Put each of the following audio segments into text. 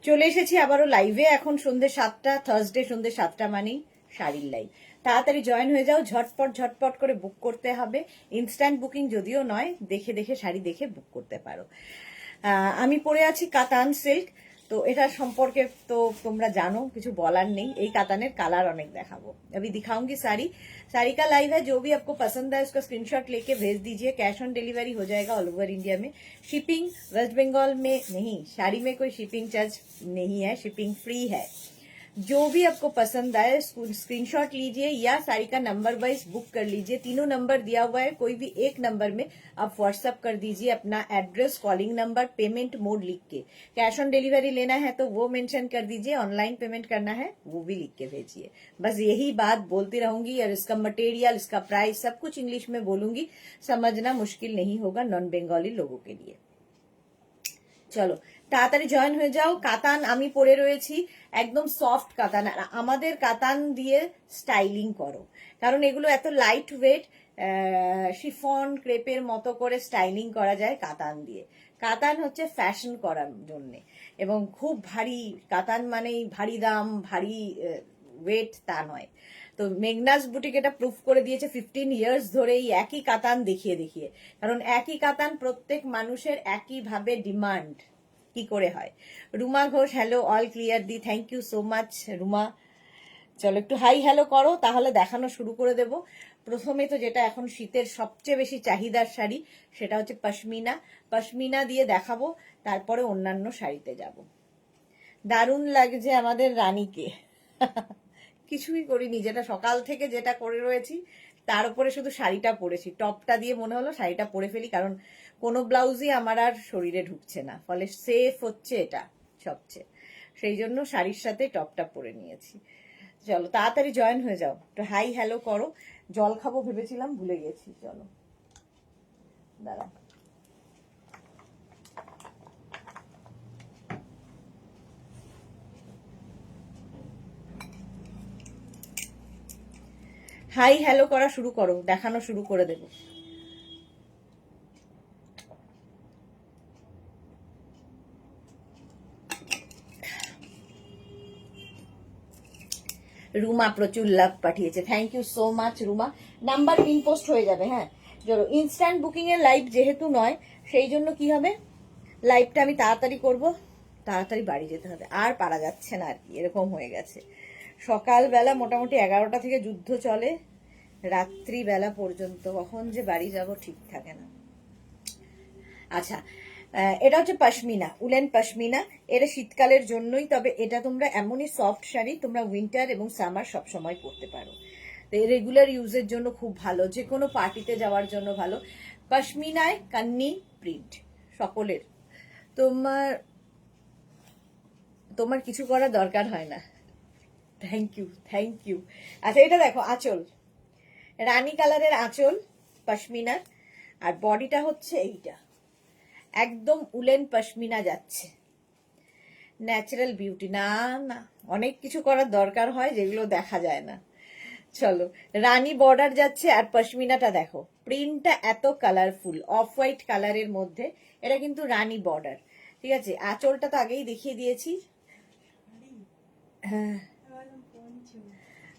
চলে এসেছি আবারও লাইভে। এখন সন্ধ্যে 7টা, থার্সডে সন্ধ্যে 7টা মানেই শাড়ির লাইভ। তাড়াতাড়ি জয়েন হয়ে যাও, ঝটপট ঝটপট করে বুক করতে হবে। ইনস্ট্যান্ট বুকিং যদিও নয়, দেখে দেখে শাড়ি দেখে বুক করতে পারো। আমি পরে আছি কাতান সিল্ক, তো এটা সম্পর্কে তো তোমরা জানো, কিছু বলার নেই। এই কাতানের কালার অনেক দেখাবো। अभी दिखाऊंगी साड़ी का लाइव है। जो भी आपको पसंद है उसका स्क्रीनशॉट लेके भेज दीजिए। कैश ऑन डिलीवरी हो जाएगा ऑल ओवर इंडिया में। शिपिंग वेस्ट बंगाल में नहीं, साड़ी में कोई शिपिंग चार्ज नहीं है, शिपिंग फ्री है। जो भी आपको पसंद आए स्क्रीनशॉट लीजिए या साड़ी का नंबर वाइज बुक कर लीजिए। तीनों नंबर दिया हुआ है, कोई भी एक नंबर में आप व्हाट्सएप कर दीजिए अपना address, calling number, payment mode लिख के। कैश ऑन डिलीवरी लेना है तो वो मेंशन कर दीजिए, ऑनलाइन पेमेंट करना है वो भी लिख के भेजिए। बस यही बात बोलती रहूंगी, और इसका मटेरियल, इसका प्राइस सब कुछ इंग्लिश में बोलूंगी, समझना मुश्किल नहीं होगा नॉन बेंगली लोगों के लिए। চলো তাড়াতাড়ি জয়েন হয়ে যাও। কাতান আমি পরে রয়েছি, একদম সফট কাতান। আর আমাদের কাতান দিয়ে স্টাইলিং করো, কারণ এগুলো এত লাইট ওয়েট, শিফন ক্রেপের মতো করে স্টাইলিং করা যায় কাতান দিয়ে। কাতান হচ্ছে ফ্যাশন করার জন্যে, এবং খুব ভারী কাতান মানেই ভারী দাম, ভারী ওয়েট তা নয়। তো মেঘনাস বুটিক এটা প্রুফ করে দিয়েছে 15 ইয়ার্স ধরে এই একই কাতান দেখিয়ে দেখিয়ে। কারণ একই কাতান প্রত্যেক মানুষের একইভাবে ডিমান্ড কি করে হয়। Ruma Ghosh, hello, all clear দি, thank you so much Ruma. চলো একটু হাই হ্যালো করো, তাহলে দেখানো শুরু করে দেব। প্রথমে তো যেটা এখন শীতের সবচেয়ে বেশি চাহিদার শাড়ি, সেটা হচ্ছে পশমিনা। পশমিনা দিয়ে দেখাবো, তারপরে অন্যান্য শাড়িতে যাব। দারুণ লাগছে আমাদের রানীকে। কিছুই করিনি, যেটা সকাল থেকে যেটা করে রয়েছি তার উপরে শুধু শাড়িটা পরেছি। টপটা দিয়ে মনে হলো শাড়িটা পরে ফেলি, কারণ কোনো ব্লাউজই আমার আর শরীরে ঢুকছে না, ফলে সেফ হচ্ছে এটা সবচেয়ে। সেই জন্য শাড়ির সাথে টপটা পরে নিয়েছি। চলো তাড়াতাড়ি জয়েন হয়ে যাও, একটু হাই হ্যালো করো। জল খাবো ভেবেছিলাম, ভুলে গেছি। চলো দাঁড়াও। হাই হ্যালো করা শুরু করো, দেখানো শুরু করে দেবো। রুমা প্রচুর লাভ পাঠিয়েছে, thank you so much Ruma. Number pin post হয়ে যাবে। হ্যাঁ চলো, ইনস্ট্যান্ট বুকিং এর লাইভ যেহেতু নয়, সেই জন্য কি হবে, লাইভটা আমি তাড়াতাড়ি করব, তাড়াতাড়ি বাড়ি যেতে হবে। আর পারা যাচ্ছে না আর কি, এরকম হয়ে গেছে। সকালবেলা মোটামুটি 11টা থেকে যুদ্ধ চলে, রাত্রিবেলা পর্যন্ত। কখন যে বাড়ি যাব ঠিক থাকে না। আচ্ছা, এটা হচ্ছে পশমিনা, উলেন পশমিনা। এটা শীতকালের জন্যই, তবে এটা তোমরা এমনই সফট শাড়ি, তোমরা উইন্টার এবং সামার সবসময় পরতে পারো। রেগুলার ইউজের জন্য খুব ভালো, যে কোনো পার্টিতে যাওয়ার জন্য ভালো। পশমিনায় কান্নি প্রিন্ট সকলের, তোমার তোমার কিছু করার দরকার হয় না। Thank you, thank you. আচ্ছা এটা দেখো, আঁচল, রানী কালারের আঁচল পশমিনার, আর বডিটা হচ্ছে এইটা, একদম উলেন পশমিনা যাচ্ছে। Natural beauty. না না, অনেক কিছু করার দরকার হয় যেগুলো দেখা যায় না। চলো, রানী বর্ডার যাচ্ছে, আর পশমিনাটা দেখো, প্রিন্টটা এত কালারফুল, অফ হোয়াইট কালারের মধ্যে। এটা কিন্তু রানী বর্ডার, ঠিক আছে। আঁচলটা তো আগেই দেখিয়ে দিয়েছি। হ্যাঁ,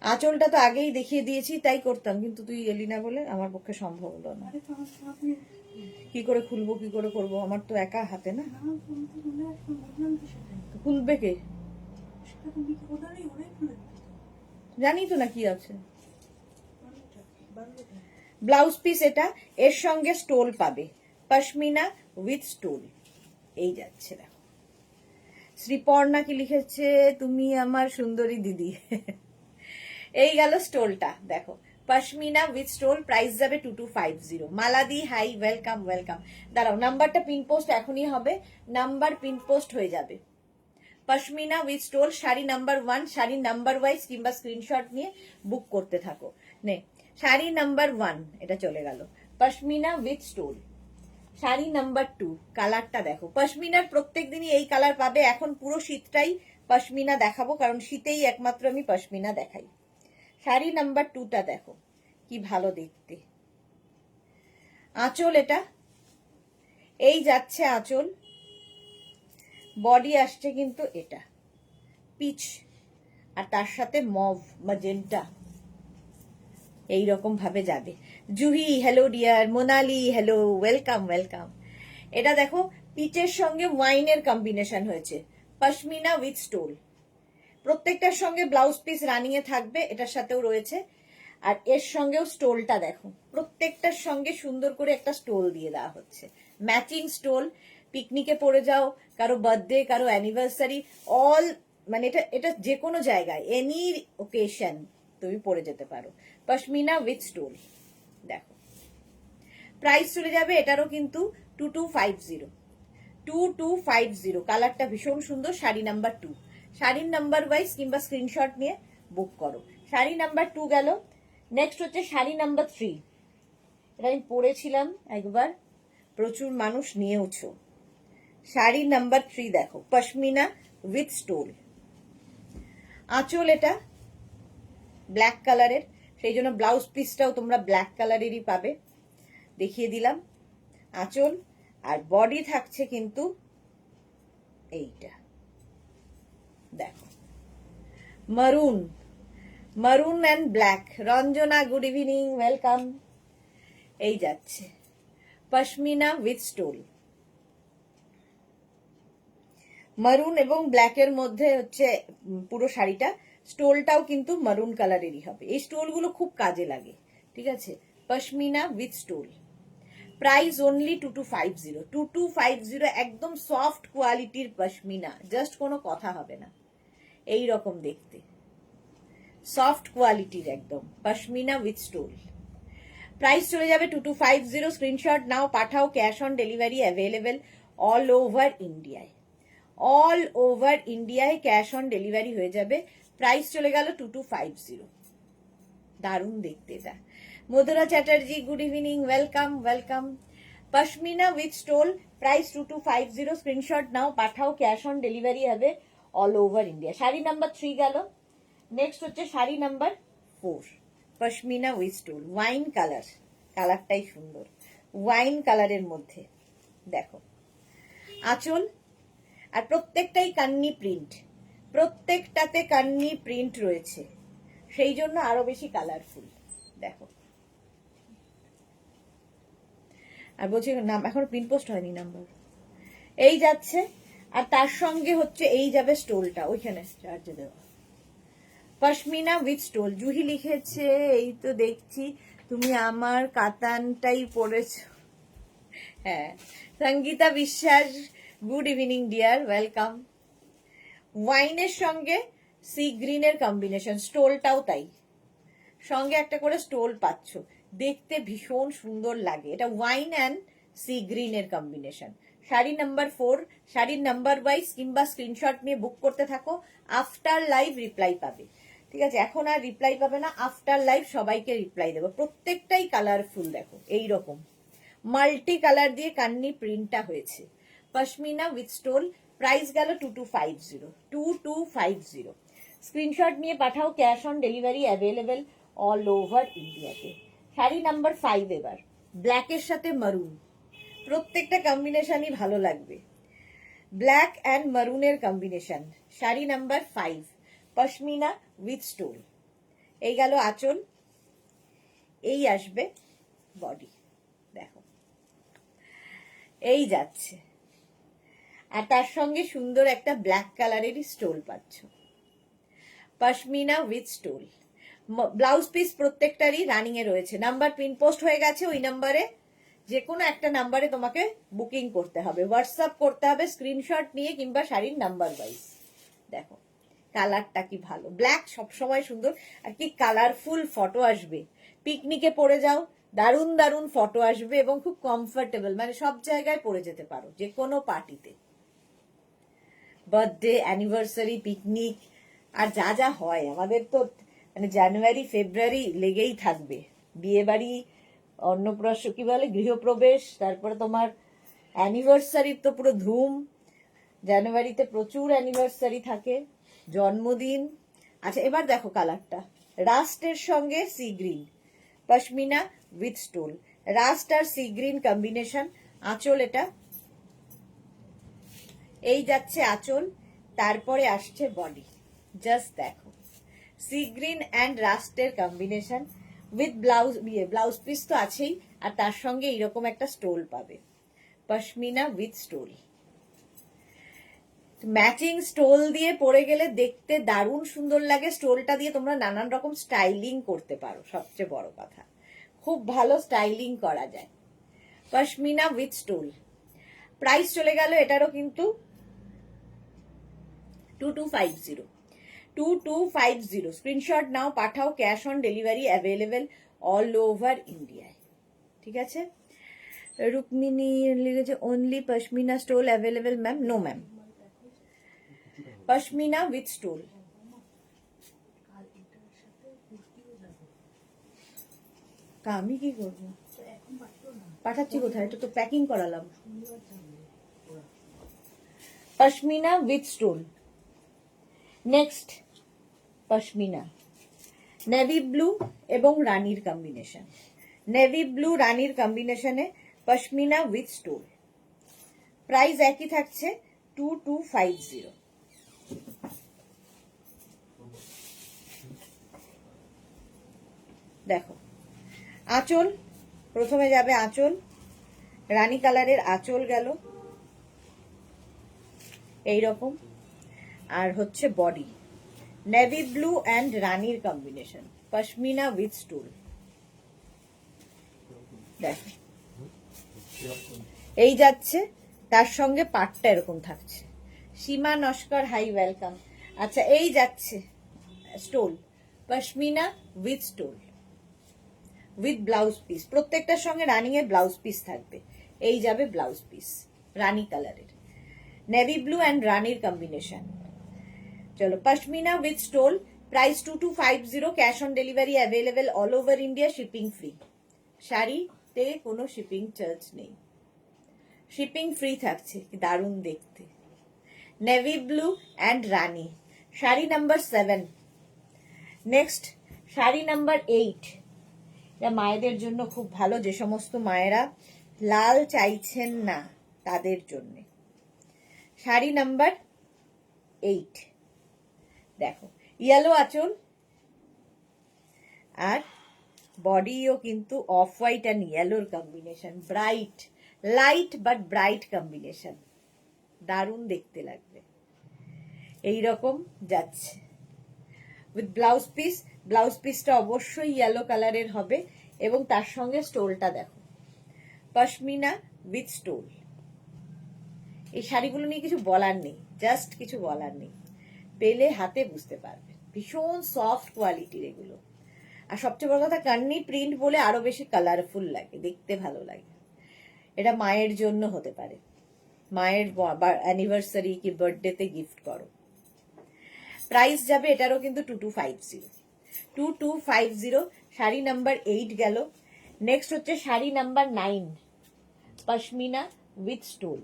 আঁচলটা তো আগেই দেখিয়ে দিয়েছি, তাই করতাম, কিন্তু তুই এলি না বলে আমার পক্ষে সম্ভব হলো না। কি করে খুলবো, কি করে করবো, আমার তো একা হাতে না। খুলবে কে, জানি তো না কি আছে। ব্লাউজ পিস এটা, এর সঙ্গে স্টোল পাবে, পশমিনা উইথ স্টোল। এই যাচ্ছে দেখো। শ্রীপর্ণা কি লিখেছে, তুমি আমার সুন্দরী দিদি। এই গেল স্টোলটা দেখো, পশমিনা উইথ স্টোল, প্রাইস যাবে 2250। মালাদি হাই, ওয়েলকাম ওয়েলকাম। দাঁড়াও, নাম্বারটা পিন পোস্ট এখনই হবে, নাম্বার পিন পোস্ট হয়ে যাবে। Pashmina with stole, sari number 1, sari number wise কিংবা স্ক্রিনশট নিয়ে বুক করতে থাকো। নে, শাড়ি নাম্বার 1 এটা চলে গেল, pashmina with stole. Sari number 2, কালারটা দেখো। পশমিনার প্রত্যেক দিনই এই কালার পাবে, এখন পুরো শীতটাই পশমিনা দেখাবো, কারণ শীতেই একমাত্র আমি পশমিনা দেখাই। শাড়ি নাম্বার 2টা দেখো, কি ভালো দেখতে। আঁচল এটা, এই যাচ্ছে আঁচল, বডি আসছে কিন্তু এটা পিচ, আর তার সাথে মভ ম্যাজেন্টা এইরকম ভাবে যাবে। Juhi hello dear, Monali hello, welcome welcome. এটা দেখো পিচের সঙ্গে ওয়াইনের কম্বিনেশন হয়েছে, পশমিনা উইথ স্টোল। প্রত্যেকটার সঙ্গে ব্লাউজ পিস রানিং এ থাকবে, এটার সাথেও রয়েছে। আর এর সঙ্গেও স্টোলটা দেখো, প্রত্যেকটার সঙ্গে সুন্দর করে একটা স্টোল দিয়ে দেওয়া হচ্ছে, ম্যাচিং স্টোল। পিকনিকে পরে যাও, কারো বার্থডে, কারো অ্যানিভার্সারি, অল মানে এটা এটা যে কোনো জায়গায় এনি ওকেশন তুমি পরে যেতে পারো। পশমিনা উইথ স্টোল দেখো। প্রাইস চলে যাবে এটারও কিন্তু 2250, 2250। কালারটা ভীষণ সুন্দর, শাড়ি নাম্বার 2। শাড়ির নাম্বার ওয়াইজ কিংবা স্ক্রিনশট নিয়ে বুক করো। শাড়ি নাম্বার 2 গেল। নেক্সট হচ্ছে শাড়ি নাম্বার 3। এটা আমি পরেছিলাম একবার, প্রচুর মানুষ নিয়েওছো। শাড়ি নাম্বার 3 দেখো, পশমিনা উইথ স্টোল। আঁচল এটা ব্ল্যাক কালারের, সেই জন্য ব্লাউজ পিসটাও তোমরা ব্ল্যাক কালারেরই পাবে, দেখিয়ে দিলাম। আঁচল আর বডি থাকছে কিন্তু এইটা দেখো, মারুন, মারুন and black. Ranjana good evening, welcome. এই যাচ্ছে পশমিনা উইথ স্টোল, মারুন এবং ব্ল্যাকের মধ্যে হচ্ছে পুরো শাড়িটা। স্টোলটাও কিন্তু মারুন কালারেরই হবে। এই স্টোলগুলো খুব কাজে লাগে, ঠিক আছে। Pashmina with stole. Price only 2250, 2250। একদম সফট কোয়ালিটির পশমিনা, জাস্ট কোনো কথা হবে না, এই রকম দেখতে সফট কোয়ালিটির একদম পশমিনা উইথ স্টোল। প্রাইস চলে যাবে 2250। স্ক্রিনশট নাও, পাঠাও, cash on delivery available all over ইন্ডিয়ায়। অল ওভার ইন্ডিয়ায় ক্যাশ অন ডেলিভারি হয়ে যাবে। প্রাইস চলে গেল 2250। দারুণ দেখতে এটা। Madhura Chatterjee good evening, welcome welcome. Pashmina with stole, price 2250। Screenshot নাও, পাঠাও, ক্যাশ অন ডেলিভারি হবে all over India. Sari number 3 গেল। নেক্সট হচ্ছে sari number 4, pashmina with stole. Wine colour, কালারটাই সুন্দর, ওয়াইন কালারের মধ্যে দেখো। আঁচল আর প্রত্যেকটাই কান্নি প্রিন্ট, প্রত্যেকটাতে কান্নি প্রিন্ট রয়েছে, সেই জন্য আরো বেশি কালারফুল দেখো। আর বলছি নাম এখনো প্রিন্ট পোস্ট হয়নি নাম্বার। এই যাচ্ছে, আর তার সঙ্গে হচ্ছে এই যাবে স্টোলটা, ওইখানে চার্জে দেওয়া। Pashmina with stole. জুহি লিখেছে এই তো দেখছি তুমি আমার কাতানটাই পরেছ। হ্যাঁ, সঙ্গীতা বিশ্বাস গুড ইভিনিং ডিয়ার, ওয়েলকাম। ওয়াইনের সঙ্গে সি গ্রিনের কম্বিনেশন, স্টোলটাও তাই, সঙ্গে একটা করে স্টোল পাচ্ছ, দেখতে ভীষণ সুন্দর লাগে। এটা ওয়াইন অ্যান্ড সি গ্রিনের কম্বিনেশন। শাড়ি নাম্বার 4। শাড়ির নাম্বার ওয়াইজ কিংবা স্ক্রিনশট নিয়ে বুক করতে থাকো। আফটার লাইভ রিপ্লাই পাবে, ঠিক আছে। এখন আর রিপ্লাই পাবে না, আফটার লাইভ সবাইকে রিপ্লাই দেবো। প্রত্যেকটাই কালারফুল দেখো, এইরকম মাল্টি কালার দিয়ে কান্নি প্রিন্টটা হয়েছে। Pashmina with stole. প্রাইস গেল 2250, 2250। স্ক্রিনশট নিয়ে পাঠাও, cash on delivery available all over ইন্ডিয়াতে। শাড়ি নাম্বার 5 এবার, ব্ল্যাকের সাথে মারুন। প্রত্যেকটা কম্বিনেশনই ভালো লাগবে, ব্ল্যাক অ্যান্ড মারুনের combination. Sari number 5, pashmina with stole. এই গেল আঁচল, এই আসবে বডি দেখো, এই যাচ্ছে। আর তার সঙ্গে সুন্দর একটা ব্ল্যাক কালারেরই স্টোল পাচ্ছ, pashmina with stole. Blouse piece প্রত্যেকটারই রানিং এ রয়েছে। নাম্বার পিন পোস্ট হয়ে গেছে, ওই নাম্বারে যে কোনো একটা নাম্বারে তোমাকে বুকিং করতে হবে, হোয়াটসঅ্যাপ করতে হবে স্ক্রিনশট নিয়ে কিংবা শাড়ির নাম্বার ওয়াইজ। দেখো কালারটা কি ভালো, ব্ল্যাক সবসময় সুন্দর, আর কি কালারফুল ফটো আসবে। পিকনিকে পরে যাও, দারুণ দারুণ ফটো আসবে এবং খুব কমফোর্টেবল, মানে সব জায়গায় পরে যেতে পারো, যে কোনো পার্টিতে, বার্থডে, অ্যানিভার্সারি, পিকনিক, আর যা যা হয় আমাদের তো মানে জানুয়ারি ফেব্রুয়ারি লেগেই থাকবে। বিয়ে বাড়ি, অন্নপ্রাশন, কি বলে, গৃহপ্রবেশ, তারপরে তোমার অ্যানিভার্সারির তো পুরো ধুম। জানুয়ারিতে প্রচুর অ্যানিভার্সারি থাকে, জন্মদিন। আচ্ছা এবার দেখো কালারটা, রাস্টের সঙ্গে sea green, pashmina with stole. Rust আর সি গ্রিন কম্বিনেশন। আঁচল এটা এই যাচ্ছে আঁচল, তারপরে আসছে বডি। জাস্ট দেখো, সি গ্রিন অ্যান্ড রাস্টের কম্বিনেশন উইথ ব্লাউজ পিস তো আছেই, আর তার সঙ্গে এইরকম একটা স্টোল পাবে, pashmina with stole. Matching stole দিয়ে পরে গেলে দেখতে দারুণ সুন্দর লাগে। স্টোলটা দিয়ে তোমরা নানান রকম স্টাইলিং করতে পারো, সবচেয়ে বড় কথা খুব ভালো স্টাইলিং করা যায়। Pashmina with stole. প্রাইস চলে গেল এটারও কিন্তু 2250। 2250। স্ক্রিনশট নাও, পাঠাও, cash on delivery available all over ইন্ডিয়ায়। ঠিক আছে। রুক্মিণী লিখেছে only pashmina stole available ma'am. No ma'am, pashmina with stole. আমি কি করবো, পাঠাচ্ছি কোথায়, এটা তো প্যাকিং করালাম। Pashmina with stole. Next pashmina navy blue এবং রানীর কম্বিনেশন। নেভি ব্লু রানীর কম্বিনেশনে পশমিনা উইথ স্টোল। প্রাইস একই থাকছে 2250। দেখো আঁচল, প্রথমে যাবে আঁচল, রানী কালারের আঁচল গেল এইরকম, আর হচ্ছে বডি নেভি ব্লু অ্যান্ড রানীর কম্বিনেশন, পশমিনা উইথ স্টোল। দেখো এই যাচ্ছে, তার সঙ্গে পাটটা এরকম থাকছে। সীমা নস্কর, হাই ওয়েলকাম। আচ্ছা এই যাচ্ছে stole, pashmina with stole with blouse piece. প্রত্যেকটার সঙ্গে রানিং এর ব্লাউজ পিস থাকবে। এই যাবে ব্লাউজ পিস রানী কালারের, নেভি ব্লু অ্যান্ড রানীর কম্বিনেশন। চলো pashmina with stole. Price 2250। Cash on delivery available all over India, shipping free. শাড়িতে কোনো শিপিং চার্জ নেই, শিপিং ফ্রি থাকছে। দারুণ দেখতে, navy blue and Rani, sari number 7। Next sari number 8। এটা মায়েদের জন্য খুব ভালো, যে সমস্ত মায়েরা লাল চাইছেন না তাদের জন্য। শাড়ি নাম্বার 8। দেখো ইয়েলো আঁচল, আর বডিও কিন্তু অফ হোয়াইট অ্যান্ড ইয়েলোর combination, bright light but bright combination, দারুণ দেখতে লাগবে। এইরকম যাচ্ছে উইথ ব্লাউজ পিস। ব্লাউজ পিসটা অবশ্যই ইয়েলো কালারের হবে, এবং তার সঙ্গে স্টোলটা দেখো, পশমিনা উইথ স্টোল। এই শাড়িগুলো নিয়ে কিছু বলার নেই, জাস্ট কিছু বলার নেই, পেলে হাতে বুঝতে পারবে। ভীষণ সফট কোয়ালিটির এগুলো, আর সবচেয়ে বড় কথা কান্নি প্রিন্ট বলে আরো বেশি কালারফুল লাগে, দেখতে ভালো লাগে। এটা মায়ের জন্য হতে পারে, মায়ের অ্যানিভার্সারি কি বার্থডেতে গিফট করো। প্রাইস যাবে এটারও কিন্তু 2250। 2250। শাড়ি নাম্বার 8 গেল। নেক্সট হচ্ছে sari number 9, pashmina with stole.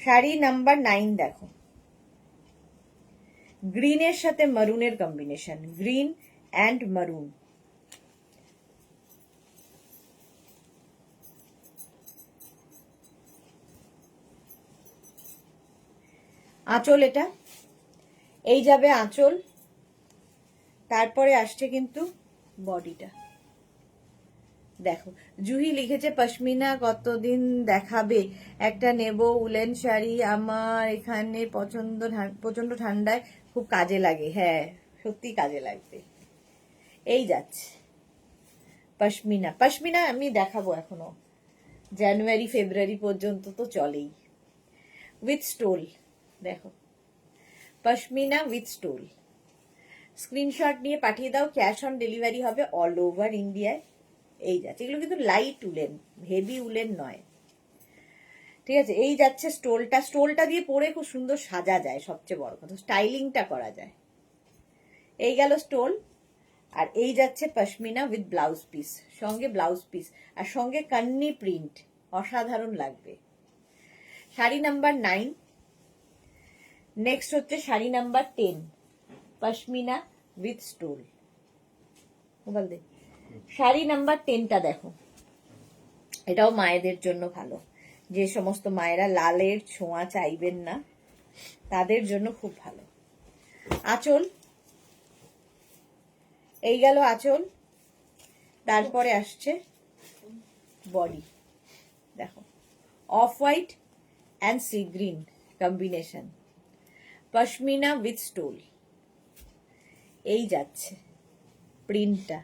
Sari number 9 দেখো, গ্রিনের সাথে মারুনের কম্বিনেশন, গ্রিন অ্যান্ড মারুন। আঁচল এটা, এই যাবে আঁচল, তারপরে আসছে কিন্তু বডিটা। দেখো জুহি লিখেছে পশমিনা কতদিন দেখাবে, একটা নেব উলেন শাড়ি, আমার এখানে প্রচন্ড ঠান্ডায় খুব কাজে লাগে। হ্যাঁ সত্যি কাজে লাগবে। এই যাচ্ছে পশমিনা। পশমিনা আমি দেখাবো এখনো, জানুয়ারি ফেব্রুয়ারি পর্যন্ত তো চলেই। উইথ স্টোল দেখো, পশমিনা উইথ স্টোল। স্ক্রিনশট নিয়ে পাঠিয়ে দাও, ক্যাশ অন ডেলিভারি হবে অল ওভার ইন্ডিয়ায়। এই যাচ্ছে, এগুলো কিন্তু লাইট উলেন, হেভি উলেন নয়। ঠিক আছে, এই যাচ্ছে স্টোলটা। স্টোলটা দিয়ে পরে খুব সুন্দর সাজা যায়, সবচেয়ে বড় কথা স্টাইলিংটা করা যায়। এই গেল স্টোল, আর এই যাচ্ছে পশমিনা উইথ ব্লাউজ পিস, সঙ্গে ব্লাউজ পিস, আর সঙ্গে কান্নি প্রিন্ট, অসাধারণ লাগবে। শাড়ি নাম্বার 9। নেক্সট হচ্ছে sari number 10, pashmina with stole. Mobile দে। শাড়ি নাম্বার 10টা দেখো, এটাও মায়েদের জন্য ভালো, যে সমস্ত মায়েরা লালের ছোঁয়া চাইবেন না তাদের জন্য খুব ভালো। আঁচল, এই গেল আঁচল, তারপরে আসছে বডি। দেখো of white and C green combination, pashmina with stole. এই যাচ্ছে প্রিন্টটা,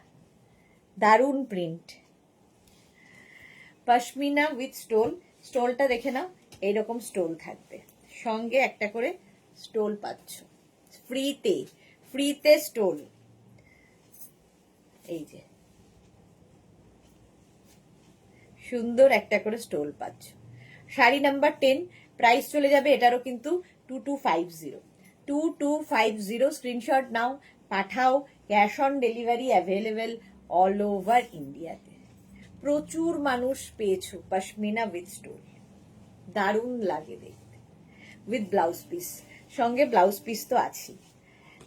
দারুণ প্রিন্ট, পশমিনা উইথ স্টোল। স্টোলটা দেখে নাও, এইরকম স্টোল থাকবে, সঙ্গে একটা করে স্টোল পাচ্ছ ফ্রিতে, ফ্রিতে স্টোল। এই যে সুন্দর একটা করে স্টোল পাচ্ছ। শাড়ি নাম্বার 10, প্রাইস চলে যাবে এটারও কিন্তু 2250। 2250 স্ক্রিনশট নাও, পাঠাও। Cash on delivery available all over ইন্ডিয়াতে। প্রচুর মানুষ পেয়েছো পশমিনা উইথ স্টোল, দারুণ লাগে দেখতে, উইথ ব্লাউজ পিস, সঙ্গে ব্লাউজ পিস তো আছেই।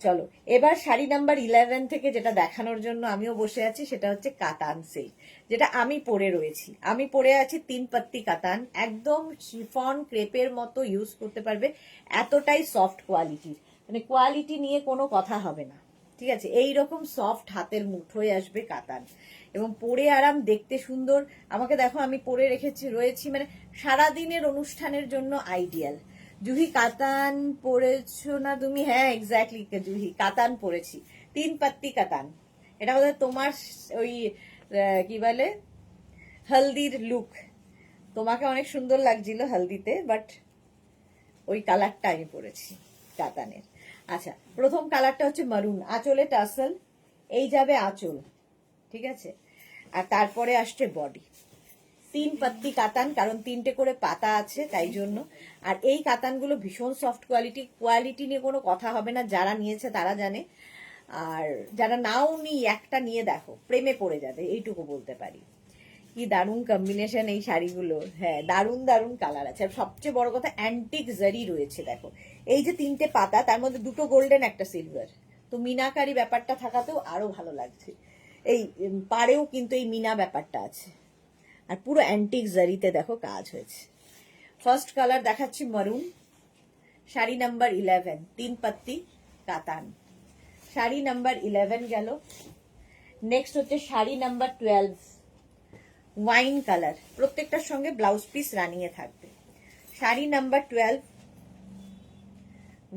চলো এবার শাড়ি নাম্বার 11 থেকে যেটা দেখানোর জন্য আমিও বসে আছি, সেটা হচ্ছে কাতান সিল্ক, যেটা আমি পরে রয়েছি। আমি পরে আছি 3 পাত্তি কাতান, একদম শিফন ক্রেপের মতো ইউজ করতে পারবে, এতটাই সফট কোয়ালিটির, মানে কোয়ালিটি নিয়ে কোনো কথা হবে না, ঠিক আছে। এইরকম সফট হাতের মুঠোয় আসবে কাতান, এবং পরে আরাম, দেখতে সুন্দর। আমাকে দেখো আমি পরে রেখেছি রয়েছি, মানে সারাদিনের অনুষ্ঠানের জন্য আইডিয়াল। জুহি কাতান পরেছো না তুমি? হ্যাঁ এক্স্যাক্টলি জুহি, কাতান পরেছি, 3 পাত্তি কাতান। এটা বোধহয় তোমার ওই কি বলে হলদির লুক, তোমাকে অনেক সুন্দর লাগছিল হলদিতে, বাট ওই কালারটা আমি পরেছি কাতানের। আচ্ছা, প্রথম কালারটা হচ্ছে মারুন, আঁচলে টাসেল, এই যাবে আঁচল, ঠিক আছে। আর তারপরে আসছে বডি, 3 পাত্তি কাতান, কারণ 3টে করে পাতা আছে তাই জন্য। আর এই কাতানগুলো ভীষণ সফট কোয়ালিটি, কোয়ালিটি নিয়ে কোনো কথা হবে না, যারা নিয়েছে তারা জানে। আর যারা নাও নি, একটা নিয়ে দেখো, প্রেমে পড়ে যাবে, এইটুকু বলতে পারি। কি দারুণ কম্বিনেশন এই শাড়িগুলো, হ্যাঁ দারুণ দারুণ কালার আছে। আর সবচেয়ে বড় কথা অ্যান্টিক জারি রয়েছে, দেখো এই যে 3টে পাতা, তার মধ্যে 2টো গোল্ডেন একটা সিলভার, তো মিনাকারি ব্যাপারটা থাকাতেও আরো ভালো লাগছে। এই পাড়েও কিন্তু এই মিনা ব্যাপারটা আছে, আর পুরো অ্যান্টিক জারিতে দেখো কাজ হয়েছে। ফার্স্ট কালার দেখাচ্ছি মারুন, শাড়ি নাম্বার 11, 3 পাত্তি কাতান, শাড়ি নাম্বার 11 গেল। নেক্সট হচ্ছে শাড়ি নাম্বার 12, ওয়াইন কালার, প্রত্যেকটার সঙ্গে ব্লাউজ পিস রানিয়ে থাকবে। শাড়ি নাম্বার 12,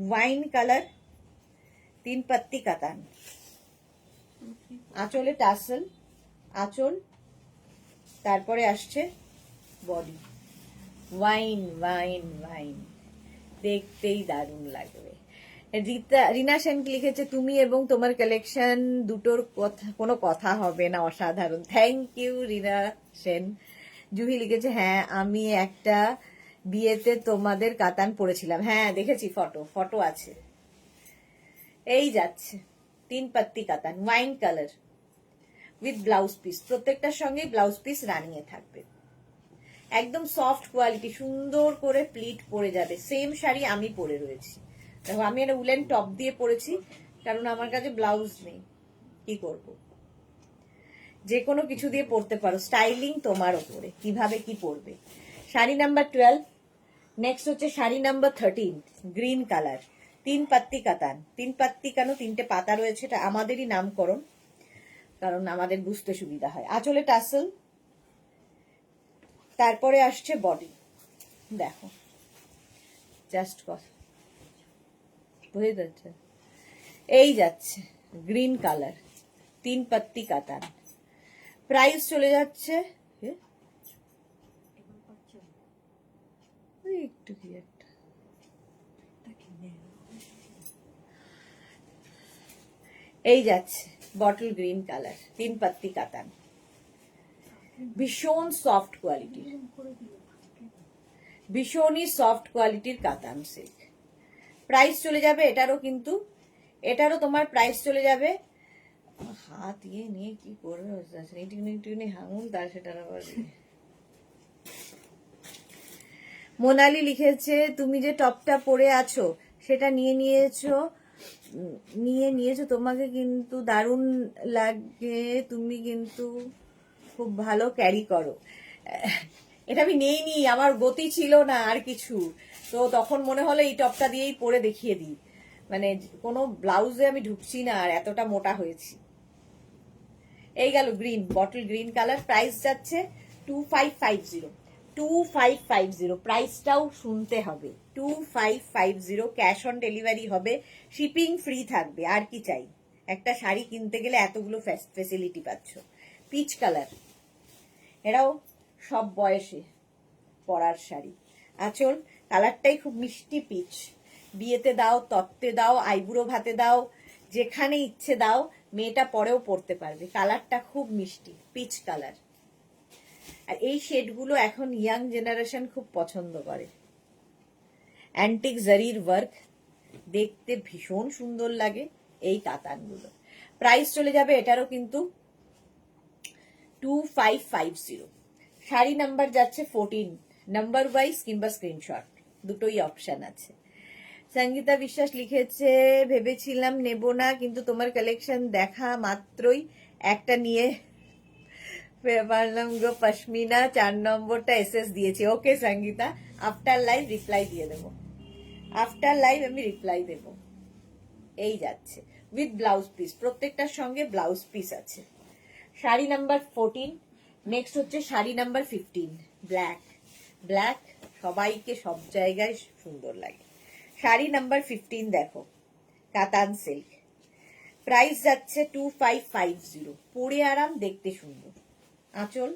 ওয়াইন কালার, 3 পাত্তি কাতান, আঁচলে টাসেল, আঁচল, তারপরে আসছে বডি, ওয়াইন ওয়াইন ওয়াইন, দেখতেই দারুণ লাগবে। রিনা সেন লিখেছে তুমি এবং তোমার কালেকশন দুটোর কথা কোনো কথা হবে না, অসাধারণ। থ্যাংক ইউ রিনা সেন। জুহি লিখেছে হ্যাঁ আমি একটা বিয়েতে তোমাদের কাতান পরেছিলাম, হ্যাঁ দেখেছি, ফটো আছে। এই যাচ্ছে 3 পাত্তি কাতান, wine colour with blouse piece, প্রত্যেকটার সঙ্গে ব্লাউজ পিস রানিয়ে থাকবে, একদম সফট কোয়ালিটি, সুন্দর করে প্লিট পরে যাবে। সেম শাড়ি আমি পরে রয়েছি, দেখো আমি একটা উলেন টপ দিয়ে পরেছি, কারণ আমার কাছে ব্লাউজ নেই, কি করব, যে কোনো কিছু দিয়ে পরতে পারো, স্টাইলিং তোমার ওপরে, কিভাবে কি পরবে। শাড়ি নাম্বার 12, নেক্সট হচ্ছে শাড়ি নাম্বার 13, গ্রিন কালার, 3 পাত্তি কাতান। 3 পাত্তি কেন, 3টে পাতা রয়েছে, এটা আমাদেরই নামকরণ, কারণ আমাদের বুঝতে সুবিধা হয়। আঁচলে টাসেল, তারপরে আসছে বডি, দেখো জাস্ট কথা বুঝে যাচ্ছে, এই যাচ্ছে গ্রিন কালার, 3 পাত্তি কাতান, প্রাইস চলে যাচ্ছে একটু কি একটা, এই যাচ্ছে বটল গ্রিন কালার, 3 পাত্তি কাতান, ভীষণ সফট কোয়ালিটির, ভীষণই সফট কোয়ালিটির কাতান সিল্ক। প্রাইস চলে যাবে এটারও, কিন্তু এটারও তোমার প্রাইস চলে যাবে, হাত ইয়ে নিয়ে কি করবে, একটুখানি হাঙুন, তার সেটার আবার। মোনালি লিখেছে তুমি যে টপটা পরে আছো সেটা নিয়ে নিয়েছো নিয়েছো, তোমাকে কিন্তু দারুণ লাগে, তুমি কিন্তু খুব ভালো ক্যারি করো। এটা আমি নেইনি, আমার গতি ছিল না আর কিছু, তো তখন মনে হলো এই টপটা দিয়েই পরে দেখিয়ে দিই, মানে কোনো ব্লাউজে আমি ঢুকছি না আর এতটা মোটা হয়েছি। এই গেল green, bottle green colour. Price যাচ্ছে 2550, 2550। প্রাইসটাও শুনতে হবে, 2550। ক্যাশ অন ডেলিভারি হবে, শিপিং ফ্রি থাকবে। আর কি চাই? একটা শাড়ি কিনতে গেলে এতগুলো ফেসিলিটি পাচ্ছ। পিচ কালার, এরাও সব বয়সে পরার শাড়ি। আঁচল কালারটাই খুব মিষ্টি পিচ, বিয়েতে দাও, তত্ত্বে দাও, আইবুড়ো ভাতে দাও, যেখানে ইচ্ছে দাও, মেয়েটা পরেও পরতে পারবে। কালারটা খুব মিষ্টি পিচ কালার। আর এই শেডগুলো এখন ইয়াং জেনারেশন খুব পছন্দ করে। অ্যান্টিক জারির ওয়ার্ক, দেখতে ভীষণ সুন্দর লাগে এই কাতানগুলো। প্রাইস চলে যাবে এটারও কিন্তু 2550। শাড়ি নাম্বার যাচ্ছে 14, নাম্বার ওয়াইজ কিংবা স্ক্রিনশট, দুটোই অপশন আছে। সঙ্গীতা বিশ্বাস লিখেছে, ভেবেছিলাম নেব না, কিন্তু তোমার কালেকশন দেখা মাত্রই একটা নিয়ে পারলাম গো। পশমিনা 4 নম্বরটা এসএস দিয়েছি। ওকে সঙ্গীতা, আফটার লাইভ রিপ্লাই দিয়ে দেবো, আফটার লাইভ আমি রিপ্লাই দেব। এই যাচ্ছে উইথ ব্লাউজ পিস, প্রত্যেকটার সঙ্গে ব্লাউজ পিস আছে। শাড়ি নাম্বার 14। নেক্সট হচ্ছে শাড়ি নাম্বার 15, ব্ল্যাক। ব্ল্যাক সবাইকে সব জায়গায় সুন্দর লাগে। শাড়ি নাম্বার 15 দেখো, কাতান সিল্ক। প্রাইস যাচ্ছে 2550। পরে আরাম, দেখতে সুন্দর। আঁচল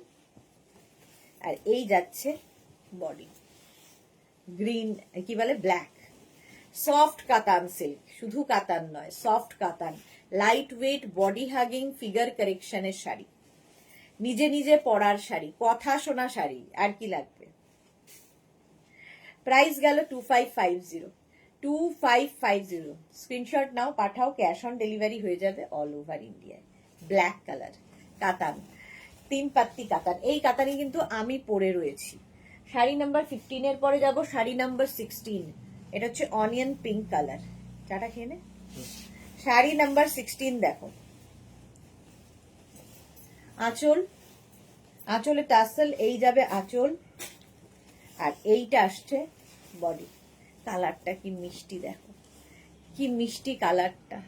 আর এই যাচ্ছে বডি, গ্রিন কি বলে, ব্ল্যাক। সফট কাতান সিল্ক, শুধু কাতান নয়, সফট কাতান, light weight, body hugging, figure কারেকশনের শাড়ি, নিজে নিজে পরার শাড়ি, কথা শোনা শাড়ি, আর কি লাগবে। প্রাইস গেল 2550, 2550। স্ক্রিনশট নাও, পাঠাও, ক্যাশ অন ডেলিভারি হয়ে যাবে অল ওভার ইন্ডিয়ায়। ব্ল্যাক কালার কাতান, 3 পাত্তি কাতান। এই কাতানই কিন্তু আমি পরে রয়েছি। শাড়ি নাম্বার 15 এর পরে যাব শাড়ি নাম্বার 16। এটা হচ্ছে অনিয়ন পিঙ্ক কালার। চাটা খেয়ে নে। শাড়ি নাম্বার 16 দেখো, আঁচল, আঁচলে টাসেল, এই যাবে আঁচল, আর এইটা আসছে বডি। কালারটা কি মিষ্টি দেখো, কি মিষ্টি কালারটা।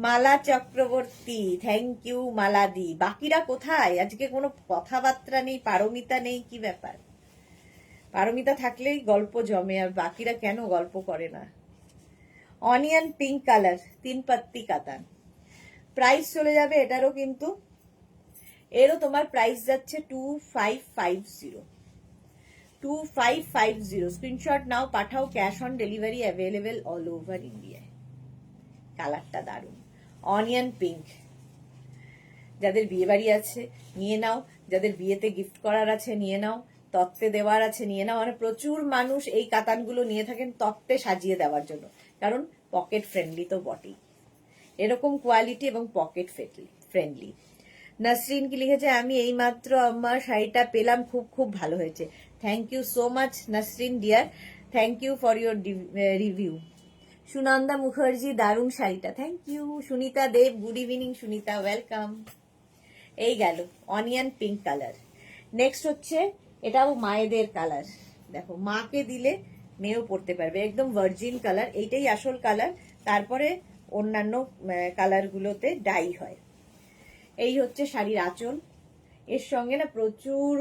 মালা চক্রবর্তী, থ্যাংক ইউ মালাদি। বাকিরা কোথায়? আজকে কোনো কথাবার্তা নেই, পারমিতা নেই, কি ব্যাপার? পারমিতা থাকলেই গল্প জমে, আর বাকিরা কেন গল্প করে না? অনিয়ন পিঙ্ক কালার, 3 পাত্তি কাতান। প্রাইস চলে যাবে এটারও কিন্তু, এরও তোমার প্রাইস যাচ্ছে 2550, 2550। স্ক্রিনশট নাও, পাঠাও, cash on delivery available all over ইন্ডিয়ায়। কালারটা দারুণ, অনিয়ন পিঙ্ক। যাদের বিয়ে বাড়ি আছে নিয়ে নাও, যাদের বিয়েতে গিফট করার আছে নিয়ে নাও, তত্ত্বে দেওয়ার আছে নিয়ে নাও। মানে প্রচুর মানুষ এই কাতানগুলো নিয়ে থাকেন তত্ত্বে সাজিয়ে দেওয়ার জন্য, কারণ পকেট ফ্রেন্ডলি তো বটেই। এরকম কোয়ালিটি এবং পকেট ফ্রেন্ডলি। নাসরিন কি লিখেছে, আমি এই মাত্র আমার শাড়িটা পেলাম, খুব খুব ভালো হয়েছে। Thank you so much Nasrin dear, thank you for your review. Sunanda Mukherjee, দারুণ শাড়িটা, thank you. Sunita Deb, good evening Sunita, welcome. এই গেল অনিয়ন পিঙ্ক কালার। নেক্সট হচ্ছে এটাও মায়েদের কালার, দেখো মাকে দিলে মেয়েও পরতে পারবে, একদম ভার্জিন কালার। এইটাই আসল কালার, তারপরে অন্যান্য কালারগুলোতে ডাই হয়। এই হচ্ছে শাড়ির আঁচল। এর সঙ্গে না প্রচুর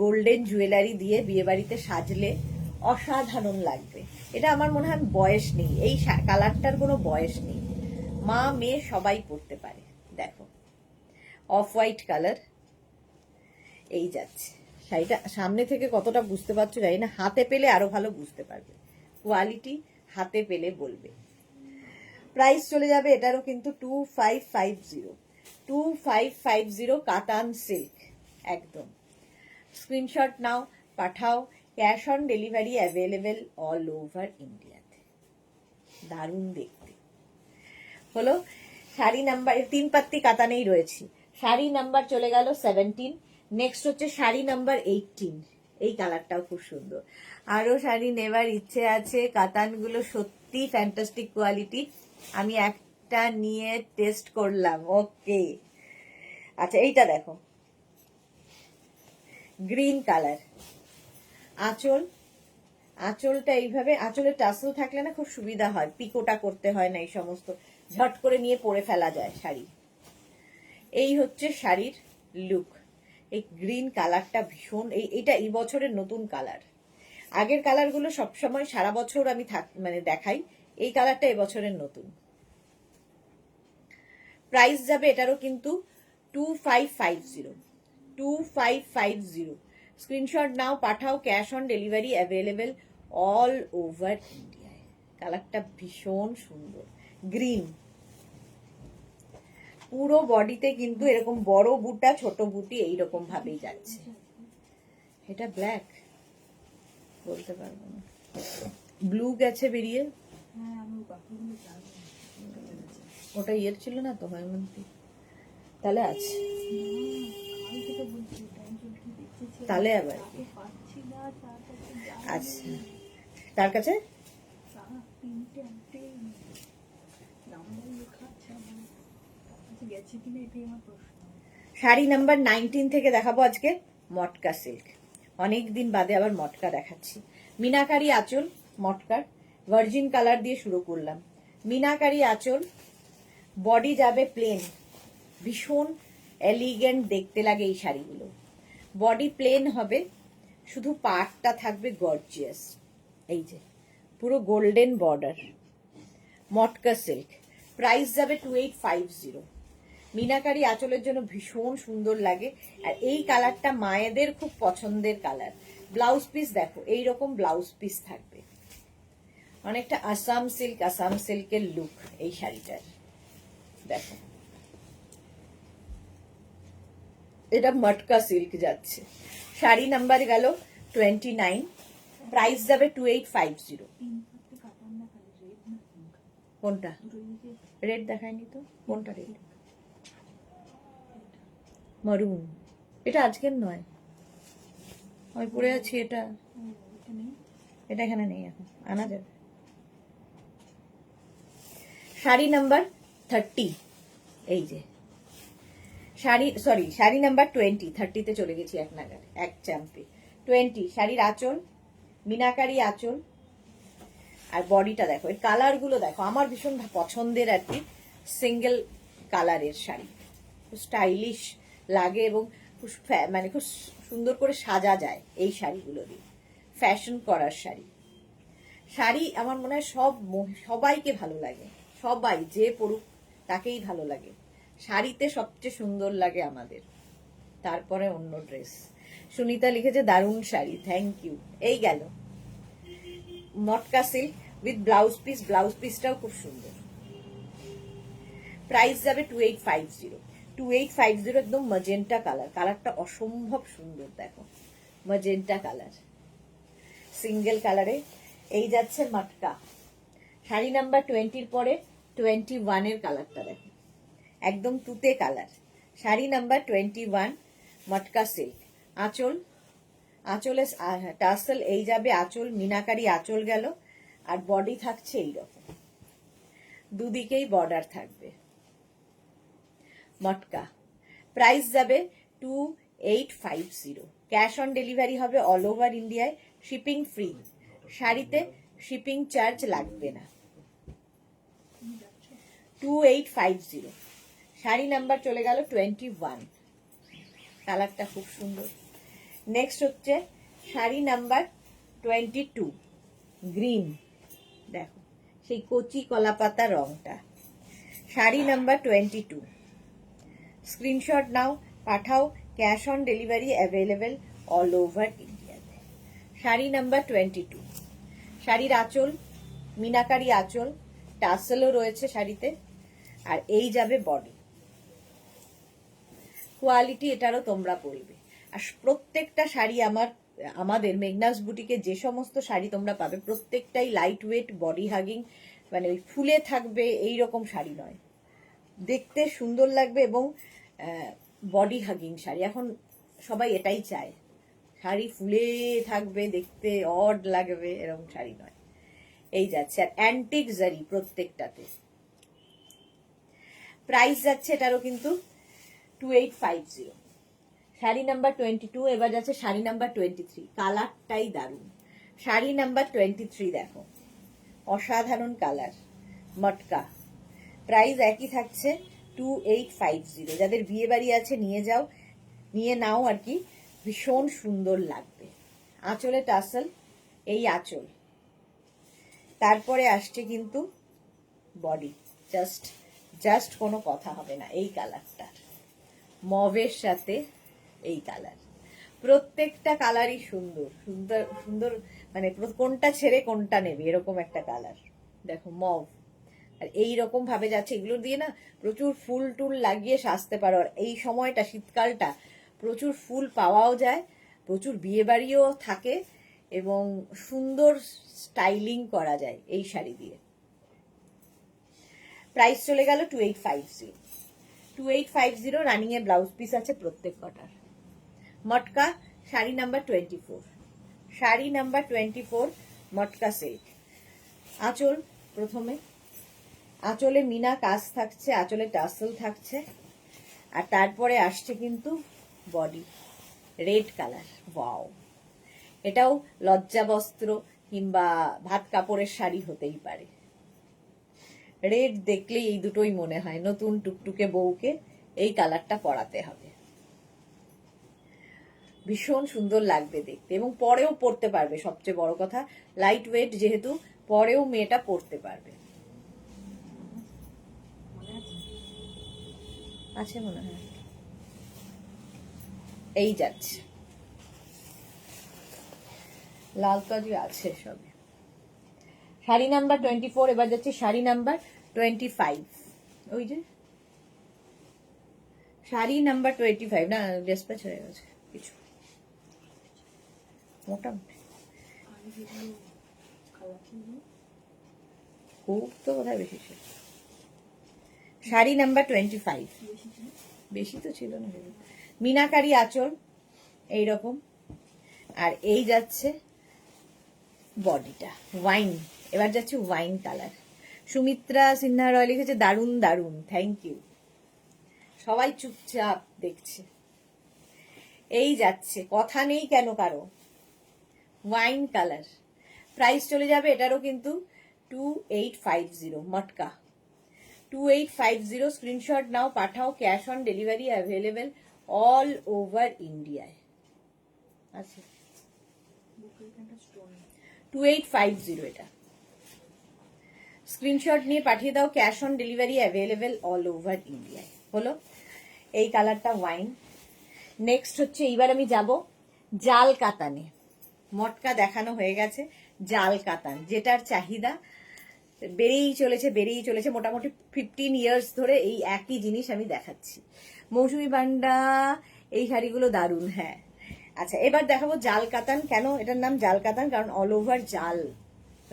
গোল্ডেন জুয়েলারি দিয়ে বিয়ে বাড়িতে সাজলে অসাধারণ লাগবে। এটা আমার মনে হয় বয়স নেই, এই কালারটার কোনো বয়স নেই, মা মেয়ে সবাই পরতে পারে। দেখো অফ হোয়াইট কালার, এই যাচ্ছে শাড়িটা। সামনে থেকে কতটা বুঝতে পারছো জানি না, হাতে পেলে আরো ভালো বুঝতে পারবে, কোয়ালিটি হাতে পেলে বলবে। প্রাইস চলে যাবে এটারও কিন্তু 2550, 2550 কাতান সিল্ক একদম। স্ক্রিনশট নাও, পাঠাও, cash on delivery available all over ইন্ডিয়াতে। দারুণ দেখতে হলো। শাড়ি নাম্বার 3 পাত্তি কাতানেই রয়েছি। শাড়ি নাম্বার চলে গেল 17। নেক্সট হচ্ছে শাড়ি নাম্বার 18। এই কালারটাও খুব সুন্দর। আরো শাড়ি নেবার ইচ্ছে আছে, কাতানগুলো সত্যি সত্যি ফ্যান্টাস্টিক কোয়ালিটি। আমি একটা নিয়ে টেস্ট করলাম। ওকে, আচ্ছা এইটা দেখো, গ্রিন কালার। আঁচলটা এইভাবে, আঁচলের টাসেল থাকলে না খুব সুবিধা হয়, পিকোটা করতে হয় না, এই সমস্ত ঝট করে নিয়ে পরে ফেলা যায় শাড়ি। এই হচ্ছে শাড়ির লুক। এই গ্রিন কালারটা ভীষণ, এইটা এই বছরের নতুন কালার। আগের কালারগুলো সবসময় সারা বছর আমি মানে দেখাই, এই কালারটা এবছরের নতুন। প্রাইস যাবে এটারও কিন্তু 2550, 2550। স্ক্রিনশট নাও, পাঠাও, cash on delivery available all over ইন্ডিয়ায়। কালারটা ভীষণ সুন্দর, গ্রিন। পুরো বডিতে কিন্তু এরকম বড় বুটা ছোট বুটি এইরকম ভাবেই যাচ্ছে। এটা ব্ল্যাক বলতে পারবো না, ব্লু গেছে বেরিয়ে। ওটা ইয়ের ছিল না তো, হেমন্তী, তাহলে আছে, তাহলে আবার আচ্ছা তার কাছে শাড়ি নাম্বার 19 থেকে দেখাবো আজকে মটকা সিল্ক। অনেকদিন বাদে আবার মটকা দেখাচ্ছি। মিনাকারি আঁচল, মটকার ভার্জিন কালার দিয়ে শুরু করলাম। মিনাকারি আঁচল, বডি যাবে প্লেন, ভীষণ এলিগেন্ট দেখতে লাগে এই শাড়িগুলো। বডি প্লেন হবে, শুধু পাটটা থাকবে গর্জিয়াস। এই যে পুরো গোল্ডেন বর্ডার, মটকা সিল্ক। প্রাইস যাবে 2850। মিনাকারি আঁচলের জন্য ভীষণ সুন্দর লাগে, আর এই কালারটা মায়েদের খুব পছন্দের কালার। ব্লাউজ পিস দেখো, এইরকম ব্লাউজ পিস থাকবে, অনেকটা আসাম সিল্কের লুক এই শাড়িটার। দেখো এটা মটকা সিল্ক যাচ্ছে। শাড়ি নাম্বার গেল 29, প্রাইস যাবে 2850। কোনটা রেড দেখায়নি তো, কোনটা রেড? মারুন, এটা আজকের নয়, আমি পরে আছি এটা, এটা এখানে নেই, এখন আনা যাবে। শাড়ি নাম্বার 30, এই যে শাড়ি নাম্বার 20, 30-তে চলে গেছি এক নাগারে, এক চাম্পে। 20 শাড়ির আঁচল, মিনাকারি আঁচল, আর বডিটা দেখো, এই কালার গুলো দেখো, আমার ভীষণ পছন্দের আর কি, সিঙ্গেল কালারের শাড়ি, স্টাইলিশ লাগে এবং মানে খুব সুন্দর করে সাজা যায় এই শাড়িগুলো দিয়ে, ফ্যাশন করার শাড়ি। শাড়ি আমার মনে হয় সবাইকে ভালো লাগে, সবাই যে পড়ুক তাকেই ভালো লাগে। শাড়িতে সবচেয়ে সুন্দর লাগে আমাদের, তারপরে অন্য ড্রেস। সুনিতা লিখেছে দারুণ শাড়ি, থ্যাংক ইউ। এই গেল মটকা silk with blouse piece, blouse পিসটাও খুব সুন্দর। প্রাইস যাবে 2850, 2850। একদম ম্যাজেন্টা কালার, কালারটা অসম্ভব সুন্দর, দেখো ম্যাজেন্টা কালার, সিঙ্গেল কালারে। এই যাচ্ছে মটকা। শাড়ি নাম্বার 20-র পরে 21-এর কালারটা দেখো, একদম তুতে কালার। শাড়ি নাম্বার 21, মটকা সিল্ক। আঁচলে টাসেল এই যাবে, আঁচল মিনাকারি আঁচল গেল, আর বডি থাকছে এইরকম, দুদিকেই বর্ডার থাকবে, মটকা। প্রাইস যাবে 2850। ক্যাশ অন ডেলিভারি হবে অল ওভার ইন্ডিয়ায়, শিপিং ফ্রি। শাড়িতে শিপিং চার্জ লাগবে না। 2850। শাড়ি নাম্বার চলে গেল 21, কালারটা খুব সুন্দর। নেক্সট হচ্ছে শাড়ি নাম্বার 22, গ্রিন, দেখো সেই কচি কলাপাতা রংটা। শাড়ি নাম্বার 22, স্ক্রিনশট নাও, পাঠাও, cash on delivery available all over ইন্ডিয়াতে। শাড়ি নাম্বার 22, শাড়ির আঁচল মিনাকারি আঁচল, টাসেলও রয়েছে শাড়িতে, আর এই যাবে বডি। কোয়ালিটি এটারও তোমরা বলবে। আর প্রত্যেকটা শাড়ি আমাদের মেঘনাস বুটিকে যে সমস্ত শাড়ি তোমরা পাবে প্রত্যেকটাই লাইট ওয়েট, বডি হাগিং, মানে ওই ফুলে থাকবে এই রকম শাড়ি নয়, দেখতে সুন্দর লাগবে এবং বডি হাগিং শাড়ি। এখন সবাই এটাই চায়, শাড়ি ফুলে থাকবে, দেখতে অড লাগবে, এরকম শাড়ি নয়। এই যাচ্ছে, আর অ্যান্টিক জারি প্রত্যেকটাতে। প্রাইস যাচ্ছে এটারও কিন্তু 2850। শাড়ি নাম্বার 22, এবার যাচ্ছে শাড়ি নাম্বার 23। কালারটাই দারুণ। শাড়ি নাম্বার 23 দেখো, অসাধারণ কালার, মটকা। প্রাইস একই থাকছে 2850। যাদের বিয়ে বাড়ি আছে নিয়ে নাও আর কি, ভীষণ সুন্দর লাগবে। আঁচলে টাসেল, এই আঁচল, তারপরে আসছে কিন্তু বডি, জাস্ট কোনো কথা হবে না। এই কালারটার মভের সাথে এই কালার, প্রত্যেকটা কালারই সুন্দর সুন্দর সুন্দর, মানে কোনটা ছেড়ে কোনটা নেবে এরকম একটা কালার। দেখো মভ, আর এইরকম ভাবে যাচ্ছে। এগুলো দিয়ে না প্রচুর ফুল টুল লাগিয়ে সাজতে পারো। আর এই সময়টা, শীতকালটা, প্রচুর ফুল পাওয়াও যায়, প্রচুর বিয়ে বাড়িও থাকে, এবং সুন্দর স্টাইলিং করা যায় এই শাড়ি দিয়ে। প্রাইস চলে গেল 2850। 2850 রানিং এ ব্লাউজ পিস আছে প্রত্যেক কটার। মটকা, শাড়ি নাম্বার 24। শাড়ি নাম্বার 24, মটকা সেট। আঁচল, প্রথমে আঁচলে মিনা কাজ থাকছে, আঁচলে টাসেল থাকছে, আর তারপরে আসছে কিন্তু বডি, রেড কালার। ওয়াও, এটাও লজ্জা বস্ত্র কিংবা ভাত কাপড়ের শাড়ি হতেই পারে। রেড দেখলেই এই দুটোই মনে হয় নতুন টুকটুকে বউকে এই কালারটা পরাতে হবে। ভীষণ সুন্দর লাগবে দেখতে, এবং পরেও পরতে পারবে। সবচেয়ে বড় কথা, লাইট ওয়েট যেহেতু, পরেও মেয়েটা পরতে পারবে। আছে মনে হয়, এই যাচ্ছে লাল কাজি আছে সবে। শাড়ি নাম্বার 24, এবার যাচ্ছে শাড়ি নাম্বার 25। ওই যে শাড়ি নাম্বার 25, না ডিসপ্যাচ হয়ে গেছে কিছু, মোটামুটি খুব তো বোধহয় বেশি ছিল। শাড়ি নাম্বার 25, বেশি তো ছিল না। মিনাকারি আঁচল এইরকম, আর এই যাচ্ছে বডিটা ওয়াইন। এবার যাচ্ছে ওয়াইন কালার। সুমিত্রা সিনহা রয় লিখেছে দারুণ দারুণ, থ্যাংক ইউ। সবাই চুপচাপ দেখছে। এই যাচ্ছে, কথা নেই কেন কারো, ওয়াইন কালার। প্রাইস চলে যাবে এটারও কিন্তু 2850। মটকা 2850। স্ক্রিনশট নাও, পাঠাও। Cash on delivery available all over ইন্ডিয়ায় আছে। 2850 এটা। স্ক্রিনশট নিয়ে পাঠিয়ে দাও, cash on delivery available all over ইন্ডিয়ায়। হলো এই কালারটা ওয়াইন। নেক্সট হচ্ছে, এইবার আমি যাব জাল কাতানে। মটকা দেখানো হয়ে গেছে, জাল কাতান, যেটার চাহিদা বেড়েই চলেছে। মোটামুটি 15 ইয়ার্স ধরে এই একই জিনিস আমি দেখাচ্ছি। মৌসুমি বান্ডা, এই শাড়িগুলো দারুণ। হ্যাঁ, আচ্ছা, এবার দেখাবো জাল কাতান। কেন এটার নাম জাল কাতান? কারণ অল ওভার জাল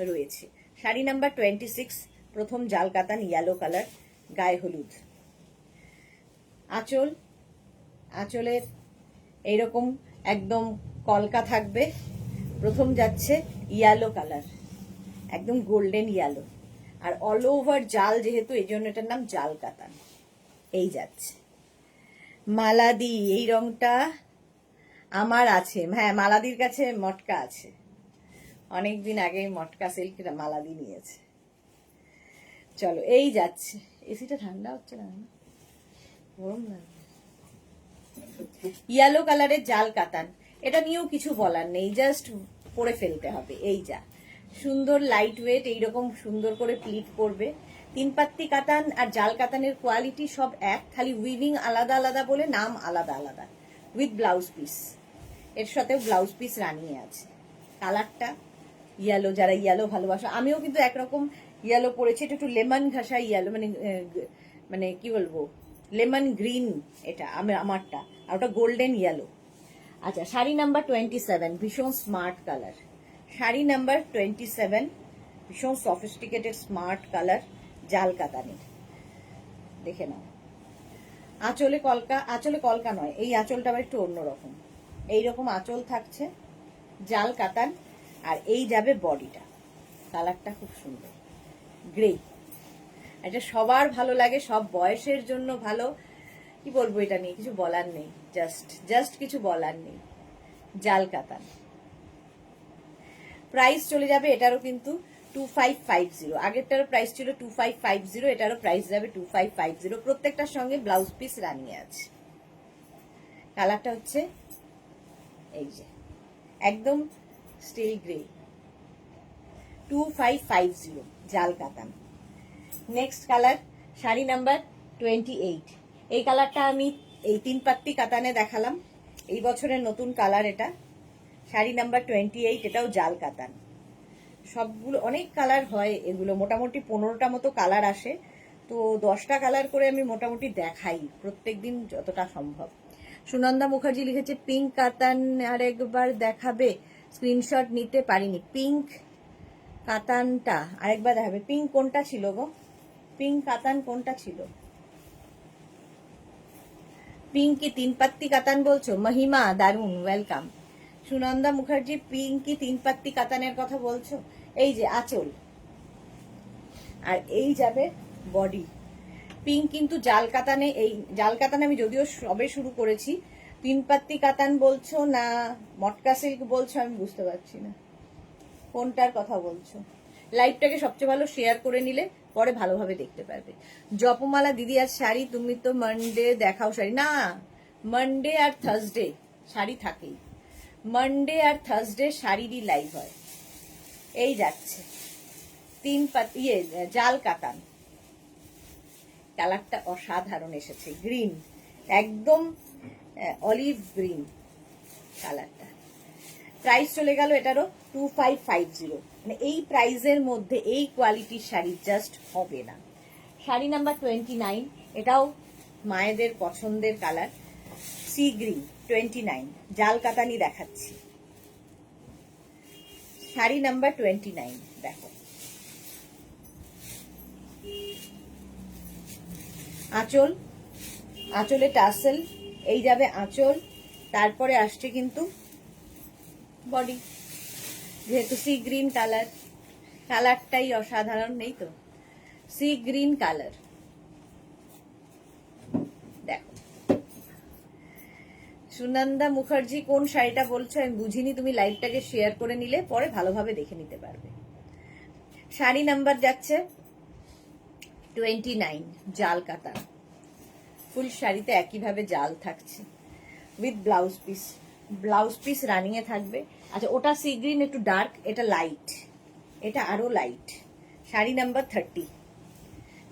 রয়েছে। শাড়ি নাম্বার 26, প্রথম জাল কাতান, ইয়েলো কালার, গায়ে হলুদ। আঁচলের এইরকম একদম কলকা থাকবে। প্রথম যাচ্ছে ইয়েলো কালার, একদম গোল্ডেন ইয়েলো, আর অল ওভার জাল যেহেতু, এই জন্য এটার নাম জাল কাতান। এই যাচ্ছে মালাদি, এই রংটা আমার আছে। হ্যাঁ, মালাদির কাছে মটকা আছে, অনেকদিন আগে মটকা সিল্ক মালাদি নিয়েছে। চলো, এই যাচ্ছে। এসিটা ঠান্ডা হচ্ছে না, গরম লাগবে। ইয়েলো কালারের জাল কাতান, এটা নিয়েও কিছু বলার নেই, জাস্ট পরে ফেলতে হবে। এই যা সুন্দর লাইট ওয়েট, এইরকম সুন্দর করে প্লিট করবে। 3 পাত্তি কাতান আর জাল কাতানের কোয়ালিটি সব এক, খালি উইভিং আলাদা আলাদা বলে নাম আলাদা আলাদা। উইথ ব্লাউজ পিস, এর সাথেও ব্লাউজ পিস রানিয়ে আছে। কালারটা ইয়েলো, যারা ইয়েলো ভালোবাসো, আমিও কিন্তু একরকম ইয়েলো পরেছি। এটা একটু লেমন ঘাসা ইয়েলো, মানে কি বলবো, লেমন গ্রিন এটা আমারটা, আর ওটা গোল্ডেন ইয়েলো। আচ্ছা, শাড়ি নাম্বার 27, ভীষণ স্মার্ট কালার। শাড়ি নাম্বার 27, ভীষণ সফিস্টিকেটেড স্মার্ট কালার, জাল কাতানের। দেখে নাও, আঁচলে কলকা নয়, এই আঁচলটা আবার একটু অন্যরকম। এইরকম আঁচল থাকছে, জাল কাতান, আর এই যাবে বডিটা। কালারটা খুব সুন্দর, গ্রে। এটা সবার ভালো লাগে, সব বয়সের জন্য ভালো। কি বলবো এটা নিয়ে, কিছু বলার নেই, জাস্ট কিছু বলার নেই। জাল কাতান। প্রাইস চলে যাবে এটারও কিন্তু 2550। আগেরটারও প্রাইস ছিল 2550, এটারও প্রাইস যাবে 2550। প্রত্যেকটার সঙ্গে ব্লাউজ পিস রানিয়ে আছে। কালারটা হচ্ছে এই যে একদম স্টিল গ্রে, 2550 জাল কাতান। Next colour sari number 28। এই কালারটা আমি এই 3 পাত্তি কাতানে দেখালাম, এই বছরের নতুন কালার এটা। শাড়ি নাম্বার 28, এটাও জাল কাতান। সবগুলো অনেক কালার হয়, এগুলো মোটামুটি 15টা মতো কালার আসে, তো 10টা কালার করে আমি মোটামুটি দেখাই প্রত্যেকদিন যতটা সম্ভব। সুনন্দা মুখার্জি লিখেছে পিঙ্ক কাতান আরেকবার দেখাবে, স্ক্রিনশট নিতে পারিনি। পিঙ্ক কাতানটা আরেকবার দেখাবে। পিঙ্ক কোনটা ছিল গো? পিঙ্ক কাতান কোনটা ছিল? পিঙ্ক কি 3 পাত্তি কাতান বলছো? মহিমা দারুন, ওয়েলকাম। সুনন্দা মুখার্জি পিঙ্ক কি 3 পাত্তি কাতানের কথা বলছো? এই যে আঁচল, আর এই যাবে বডি। পিঙ্ক কিন্তু জাল কাতানে, এই জাল কাতান আমি যদিও সবে শুরু করেছি। 3 পাত্তি কাতান বলছো না মটকা সিল্ক বলছো আমি বুঝতে পারছি না কোনটার কথা বলছো। লাইভটাকে সবচেয়ে ভালো শেয়ার করে নিলে পরে ভালোভাবে দেখতে পারবে। জপমালা দিদি আর শাড়ি, তুমি তো মানডে দেখাও শাড়ি। না, মানডে আর থার্সডে শাড়ি থাকেই, মানডে আর থার্সডে শাড়িরই লাইভ হয়। এই যাচ্ছে 3 পাত্তি জাল কাতান। কালারটা অসাধারণ এসেছে, গ্রিন, একদম অলিভ গ্রিন কালারটা। প্রাইস চলে গেল এটারও 2550। মানে এই প্রাইসের মধ্যে এই কোয়ালিটির শাড়ি জাস্ট হবে না। শাড়ি নাম্বার 29, এটাও মায়েদের পছন্দের কালার, সি গ্রিন 29, জাল কাতানি দেখাচ্ছি। শাড়ি নাম্বার 29 দেখো, আঁচল, আঁচলে টাসেল, এই যাবে আঁচল, তারপরে আসছে কিন্তু বডি। যেহেতু সি গ্রিন কালার, কালারটাই অসাধারণ, নেই তো? সি গ্রিন কালার দেখো। সুনন্দা মুখার্জি কোন শাড়িটা বলছো আমি বুঝিনি, তুমি লাইভটাকে শেয়ার করে নিলে পরে ভালোভাবে দেখে নিতে পারবে। শাড়ি নাম্বার যাচ্ছে 29, জাল কাতান। ফুল শাড়িতে একইভাবে জাল থাকছে with blouse piece, blouse piece running এ থাকবে। আচ্ছা, ওটা সি গ্রিন একটু ডার্ক, এটা লাইট, এটা আরো লাইট। শাড়ি নাম্বার 30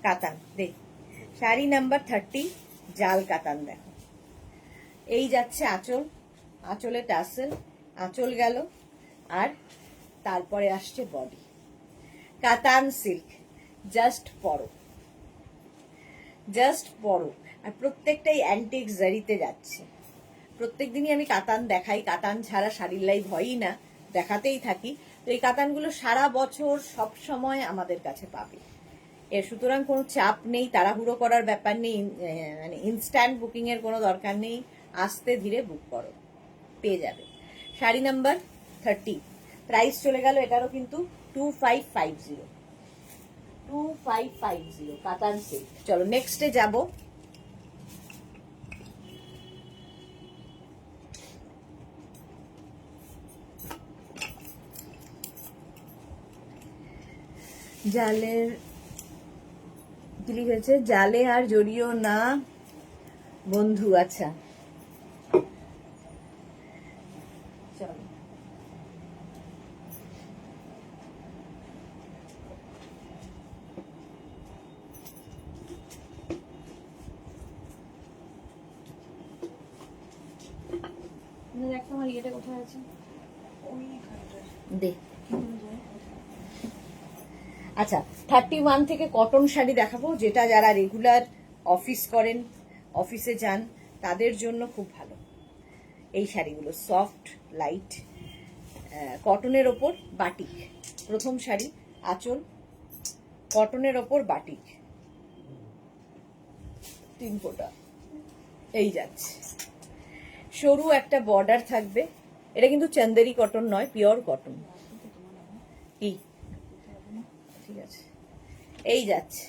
কাতান দেখ, শাড়ি নাম্বার 30 জাল কাতান দেখো। এই যাচ্ছে আঁচল, আঁচলে টাসেল, আঁচল গেল, আর তারপরে আসছে বডি। কাতান সিল্ক, জাস্ট পরো, জাস্ট পরো। আর প্রত্যেকটাই অ্যান্টিক জারিতে যাচ্ছে। প্রত্যেক দিনই আমি কাতান দেখাই, কাতান ছাড়া শাড়ির লাইভ হয়ই না, দেখাতেই থাকি। তো এই কাতানগুলো সারা বছর সব সময় আমাদের কাছে পাবে। এর সুতরাং কোনো চাপ নেই, তাড়াহুড়ো করার ব্যাপার নেই, মানে ইনস্ট্যান্ট বুকিং এর কোনো দরকার নেই। আস্তে ধীরে বুক করো, পেয়ে যাবে। শাড়ি নাম্বার 30, প্রাইস চলে গেল এটারও কিন্তু 2550, 2550 কাতান সিল্ক। চলো নেক্সটে যাব। জালের কি লিখেছে, জালে আর জড়িও না বন্ধু। আচ্ছা চলো, আমার ইয়েটা কোথায় আছে দে। আচ্ছা, 31 থেকে কটন শাড়ি দেখাবো, যেটা যারা রেগুলার অফিস করেন, অফিসে যান, তাদের জন্য খুব ভালো এই শাড়িগুলো। সফট লাইট কটনের ওপর বাটিক। প্রথম শাড়ি, আঁচল, কটনের ওপর বাটিক, 3 ফোঁটা এই যাচ্ছে। সরু একটা বর্ডার থাকবে। এটা কিন্তু চান্দেরি কটন নয়, পিওর কটন। কি ঠিক আছে। এই যাচ্ছে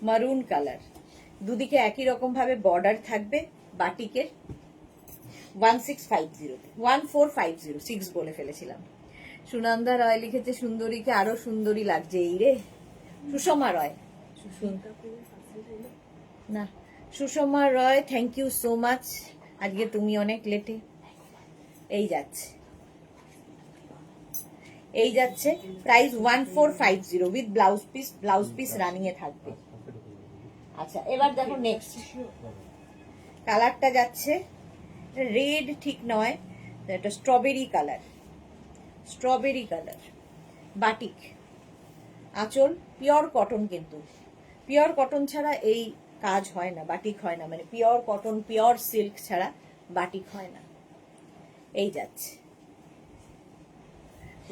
মারুন কালার, দুদিকে একই রকম ভাবে বর্ডার থাকবে বাটিকের। 1650 1450 6 বলে ফেলেছিলাম। সুনন্দা রয় লিখেছে সুন্দরীকে আরো সুন্দরী লাগছে। এই রে সুষমা রয়, না Sushma Roy, thank you so much. আজকে তুমি অনেক লেটে। এই যাচ্ছে, এই যাচ্ছে price 1450 with blouse piece running এ থাকবে। আচ্ছা এবার দেখো নেক্সট কালারটা যাচ্ছে রেড, ঠিক নয়, এটা strawberry colour, strawberry colour, batik, আঁচল পিওর কটন, কিন্তু পিওর কটন ছাড়া এই কাজ হয় না, বাটিক হয় না, মানে পিওর কটন পিওর সিল্ক ছাড়া বাটিক হয় না। এই যাচ্ছে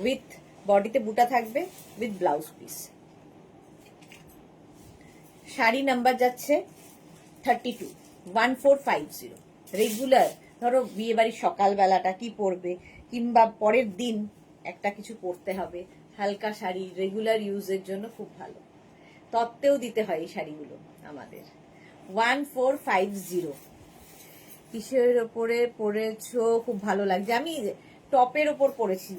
উইথ বডিতে বুটা থাকবে with blouse piece. Sari number যাচ্ছে 32 1450। রেগুলার ধরো বিয়ে বাড়ির সকালবেলাটা কি পরবে, কিংবা পরের দিন একটা কিছু পরতে হবে, হালকা শাড়ি রেগুলার ইউজের জন্য খুব ভালো। তত্ত্বেও দিতে হয় এই শাড়িগুলো আমাদের। 1450 কিসের ওপরে পরেছো, খুব ভালো লাগছে। আমি টপের ওপর পরেছি,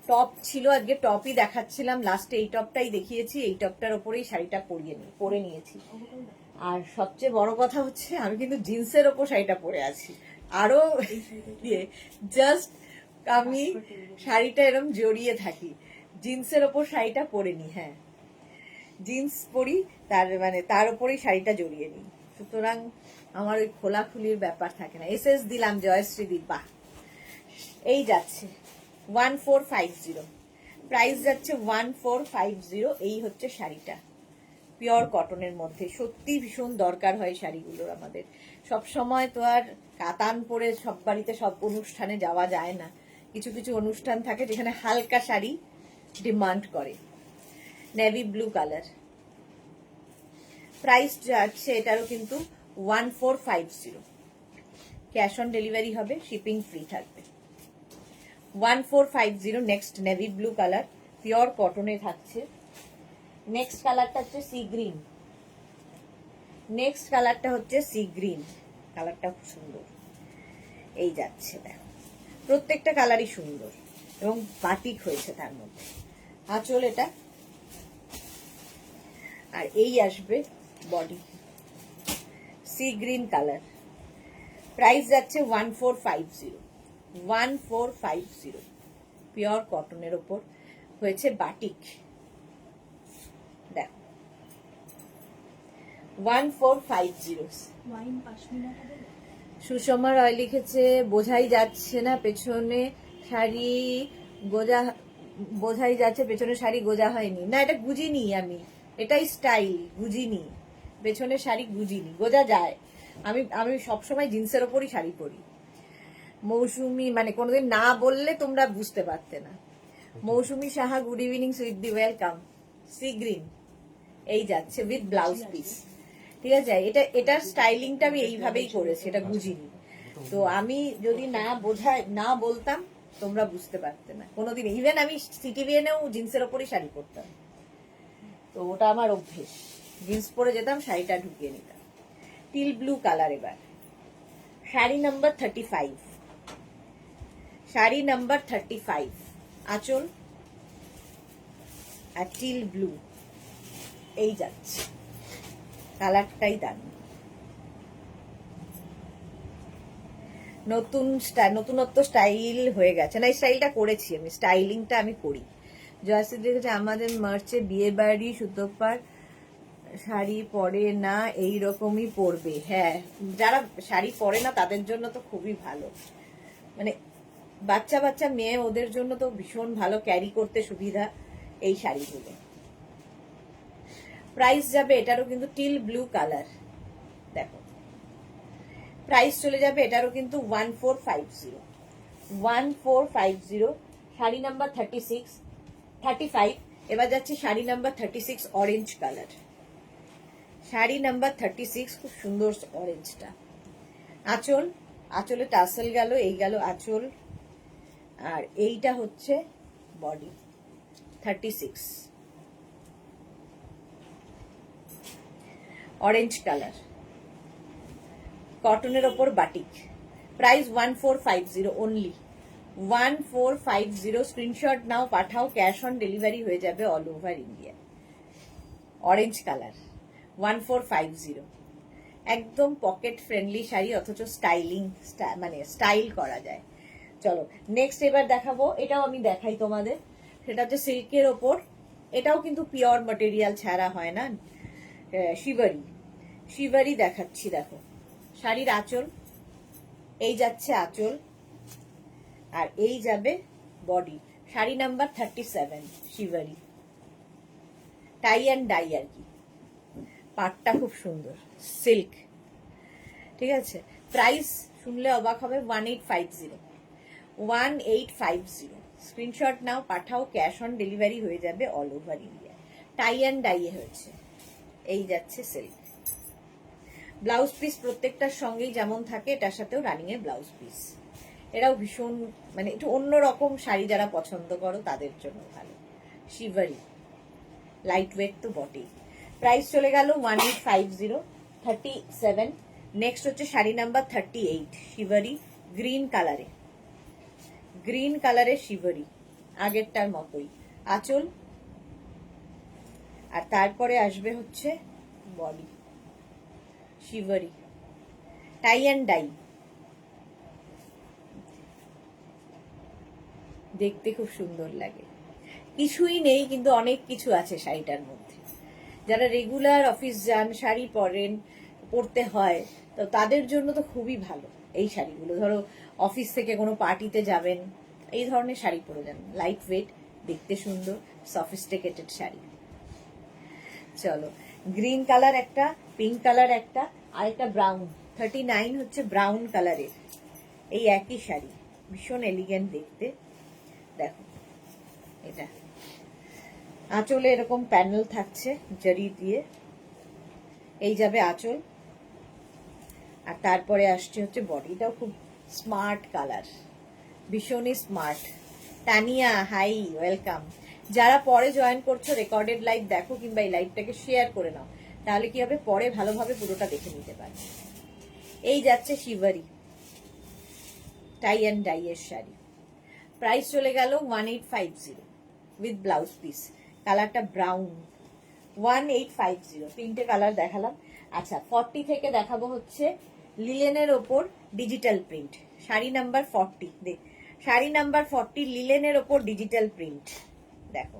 টপ ছিল আজকে, টপই দেখাচ্ছিলাম, লাস্টে এই টপটাই দেখিয়েছি, এই টপটার ওপরেই শাড়িটা পরে নিয়েছি। আর সবচেয়ে বড় কথা হচ্ছে আমি কিন্তু জিন্সের ওপর শাড়িটা পরে আছি, আরো জাস্ট আমি শাড়িটা এরকম জড়িয়ে থাকি, জিন্সের ওপর শাড়িটা পরে নি। হ্যাঁ জিন্স পরি, তার উপরেই শাড়িটা জড়িয়ে নিই, সুতরাং আমার ওই খোলাখুলির ব্যাপার থাকে না। এসএস দিলাম জয়শ্রী দি, বাহ। এই যাচ্ছে 1450, প্রাইস যাচ্ছে 1450। এই হচ্ছে শাড়িটা পিওর কটনের মধ্যে, সত্যি ভীষণ দরকার হয় শাড়িগুলোর আমাদের। সব সময় তো আর কাতান পরে সব বাড়িতে সব অনুষ্ঠানে যাওয়া যায় না, কিছু কিছু অনুষ্ঠান থাকে যেখানে হালকা শাড়ি ডিমান্ড করে। নেভি ব্লু কালার, প্রাইস যাচ্ছে এটারও কিন্তু 1450। ক্যাশ অন ডেলিভারি হবে, শিপিং ফ্রি থাকবে। 1450। Next navy blue colour, pure কটনে থাকছে। নেক্সট কালারটা হচ্ছে সি গ্রিন, নেক্সট কালারটা হচ্ছে সি গ্রিন, কালারটা খুব সুন্দর। এই যাচ্ছে দেখো, প্রত্যেকটা কালারই সুন্দর এবং বাটিক হয়েছে তার মধ্যে। আঁচল এটা, আর এই আসবে body, sea green colour. Price যাচ্ছে 1450, 1450। পিওর কটনের ওপর হয়েছে বাটিক, দেখো 1450। সুষমা রয় লিখেছে বোঝাই যাচ্ছে না পেছনে শাড়ি গোজা, বোঝাই যাচ্ছে পেছনে শাড়ি গোজা হয়নি। না এটা গুজিনি আমি, এটাই স্টাইল, গুজিনি, পেছনে শাড়ি গুজিনি, গোজা যায়। আমি সবসময় জিন্সের ওপরই শাড়ি পরি। মৌসুমি, মানে কোনোদিন না বললে তোমরা বুঝতে পারতে না। মৌসুমি সাহা, গুড ইভিনিং সুইট দি, ওয়েলকাম। সি গ্রিন, এই যাচ্ছে উইথ ব্লাউজ পিস, ঠিক আছে। এটার স্টাইলিংটা আমি এইভাবেই করেছি, এটা বুঝিনি। তো আমি যদি না বলতাম তোমরা বুঝতে পারতে না কোনোদিন। ইভেন আমি সিটিভিএনেও জিন্সের ওপরই শাড়ি পরতাম, তো ওটা আমার অভ্যেস, জিন্স পরে যেতাম, শাড়িটা ঢুকিয়ে নিতাম। টিল ব্লু কালার, এবার শাড়ি নাম্বার 35, শাড়ি নাম্বার 35, আঁচল আর টিল ব্লু। এই যাচ্ছে, কালারটাই দারুণ, নতুনত্ব স্টাইল হয়ে গেছে। না এই স্টাইলটা করেছি আমি, স্টাইলিংটা আমি করি। জয়শ্রী দেখেছে আমাদের মার্চে বিয়ে বাড়ি সুতোপার শাড়ি পরে না, এই রকমই পরবে। হ্যাঁ যারা শাড়ি পরে না তাদের জন্য তো খুবই ভালো, মানে বাচ্চা বাচ্চা মেয়ে, ওদের জন্য তো ভীষণ ভালো, ক্যারি করতে সুবিধা এই শাড়িগুলো। প্রাইস যাবে এটারও কিন্তু টিল ব্লু কালার, দেখো প্রাইস চলে যাবে এটারও কিন্তু 1450, 1450। শাড়ি নাম্বার 35। এবার যাচ্ছে sari number 36, orange colour, sari number 36, খুব সুন্দর অরেঞ্জটা। আঁচলে টাসেল গেল, এই গেল আঁচল, আর এইটা হচ্ছে বডি, 36, অরেঞ্জ কালার, কটনের ওপর বাটিক, প্রাইস 1450 অনলি, 1450। স্ক্রিনশট নাও, পাঠাও, ক্যাশ অন ডেলিভারি হয়ে যাবে all over India. Orange colour 1450, একদম পকেট ফ্রেন্ডলি শাড়ি, অথচ স্টাইলিং, মানে স্টাইল করা যায়। চলো নেক্সট এবার দেখাবো, এটাও আমি দেখাই তোমাদের, সেটা হচ্ছে সিল্কের ওপর, এটাও কিন্তু পিওর ম্যাটেরিয়াল ছাড়া হয় না, শিভারি, শিভারি দেখাচ্ছি। দেখো শাড়ির আঁচল, এই যাচ্ছে আঁচল, আর এই যাবে body. Sari number 37, shibori, tie and dye আর কি, পাটটা খুব সুন্দর, সিল্ক, ঠিক আছে। প্রাইস শুনলে অবাক হবে, 1850, 1850। স্ক্রিনশট নাও, পাঠাও, ক্যাশ অন ডেলিভারি হয়ে যাবে all over India. Tie and ডাইয়ে হয়েছে, এই যাচ্ছে সিল্ক। ব্লাউজ পিস প্রত্যেকটার সঙ্গেই যেমন থাকে, এটার সাথেও রানিং এর ব্লাউজ পিস। এরাও ভীষণ মানে একটু অন্যরকম শাড়ি যারা পছন্দ করো তাদের জন্য ভালো। শিভারি, লাইট ওয়েট তো বটেই। প্রাইস চলে গেল 1850, 37। নেক্সট হচ্ছে শাড়ি নাম্বার 38, শিভারি, গ্রিন কালারে, গ্রিন কালারে শিভারি, আগেরটার মতোই আঁচল, আর তারপরে আসবে হচ্ছে বডি, শিভারি, টাই অ্যান্ড ডাই, দেখতে খুব সুন্দর লাগে। কিছুই নেই কিন্তু অনেক কিছু আছে শাড়িটার মধ্যে। যারা রেগুলার অফিস যান, শাড়ি পরেন, পরতে হয়, তো তাদের জন্য তো খুবই ভালো এই শাড়িগুলো। ধরো অফিস থেকে কোনো পার্টিতে যাবেন, এই ধরনের শাড়ি পরে যান, লাইট ওয়েট, দেখতে সুন্দর, সফিস্টিকেটেড শাড়ি। চলো গ্রিন কালার একটা, পিঙ্ক কালার একটা, আর একটা ব্রাউন, 39 হচ্ছে ব্রাউন কালারের, এই একই শাড়ি, ভীষণ এলিগেন্ট দেখতে। দেখো এটা আঁচলে এরকম প্যানেল থাকছে জরি দিয়ে, এই যাবে আঁচল, আর তারপরে আসছে হচ্ছে বডিটাও খুব স্মার্ট কালার, ভীষণই স্মার্ট। Tania hi, welcome. যারা পরে জয়েন করছো, রেকর্ডেড লাইভ দেখো, কিংবা এই লাইভটাকে শেয়ার করে নাও, তাহলে কি হবে, পরে ভালোভাবে পুরোটা দেখে নিতে পারবে। এই যাচ্ছে শিভারি, টাই অ্যান্ড ডাই এর শাড়ি। প্রাইস চলে গেল 1850 উইথ ব্লাউজ পিস, কালারটা ব্রাউন, 1850। তিনটে কালার দেখালাম। আচ্ছা 40 থেকে দেখাবো হচ্ছে লিলেনের ওপর ডিজিটাল প্রিন্ট, শাড়ি নাম্বার 40, দেখ শাড়ি নাম্বার 40, লিলেনের ওপর ডিজিটাল প্রিন্ট। দেখো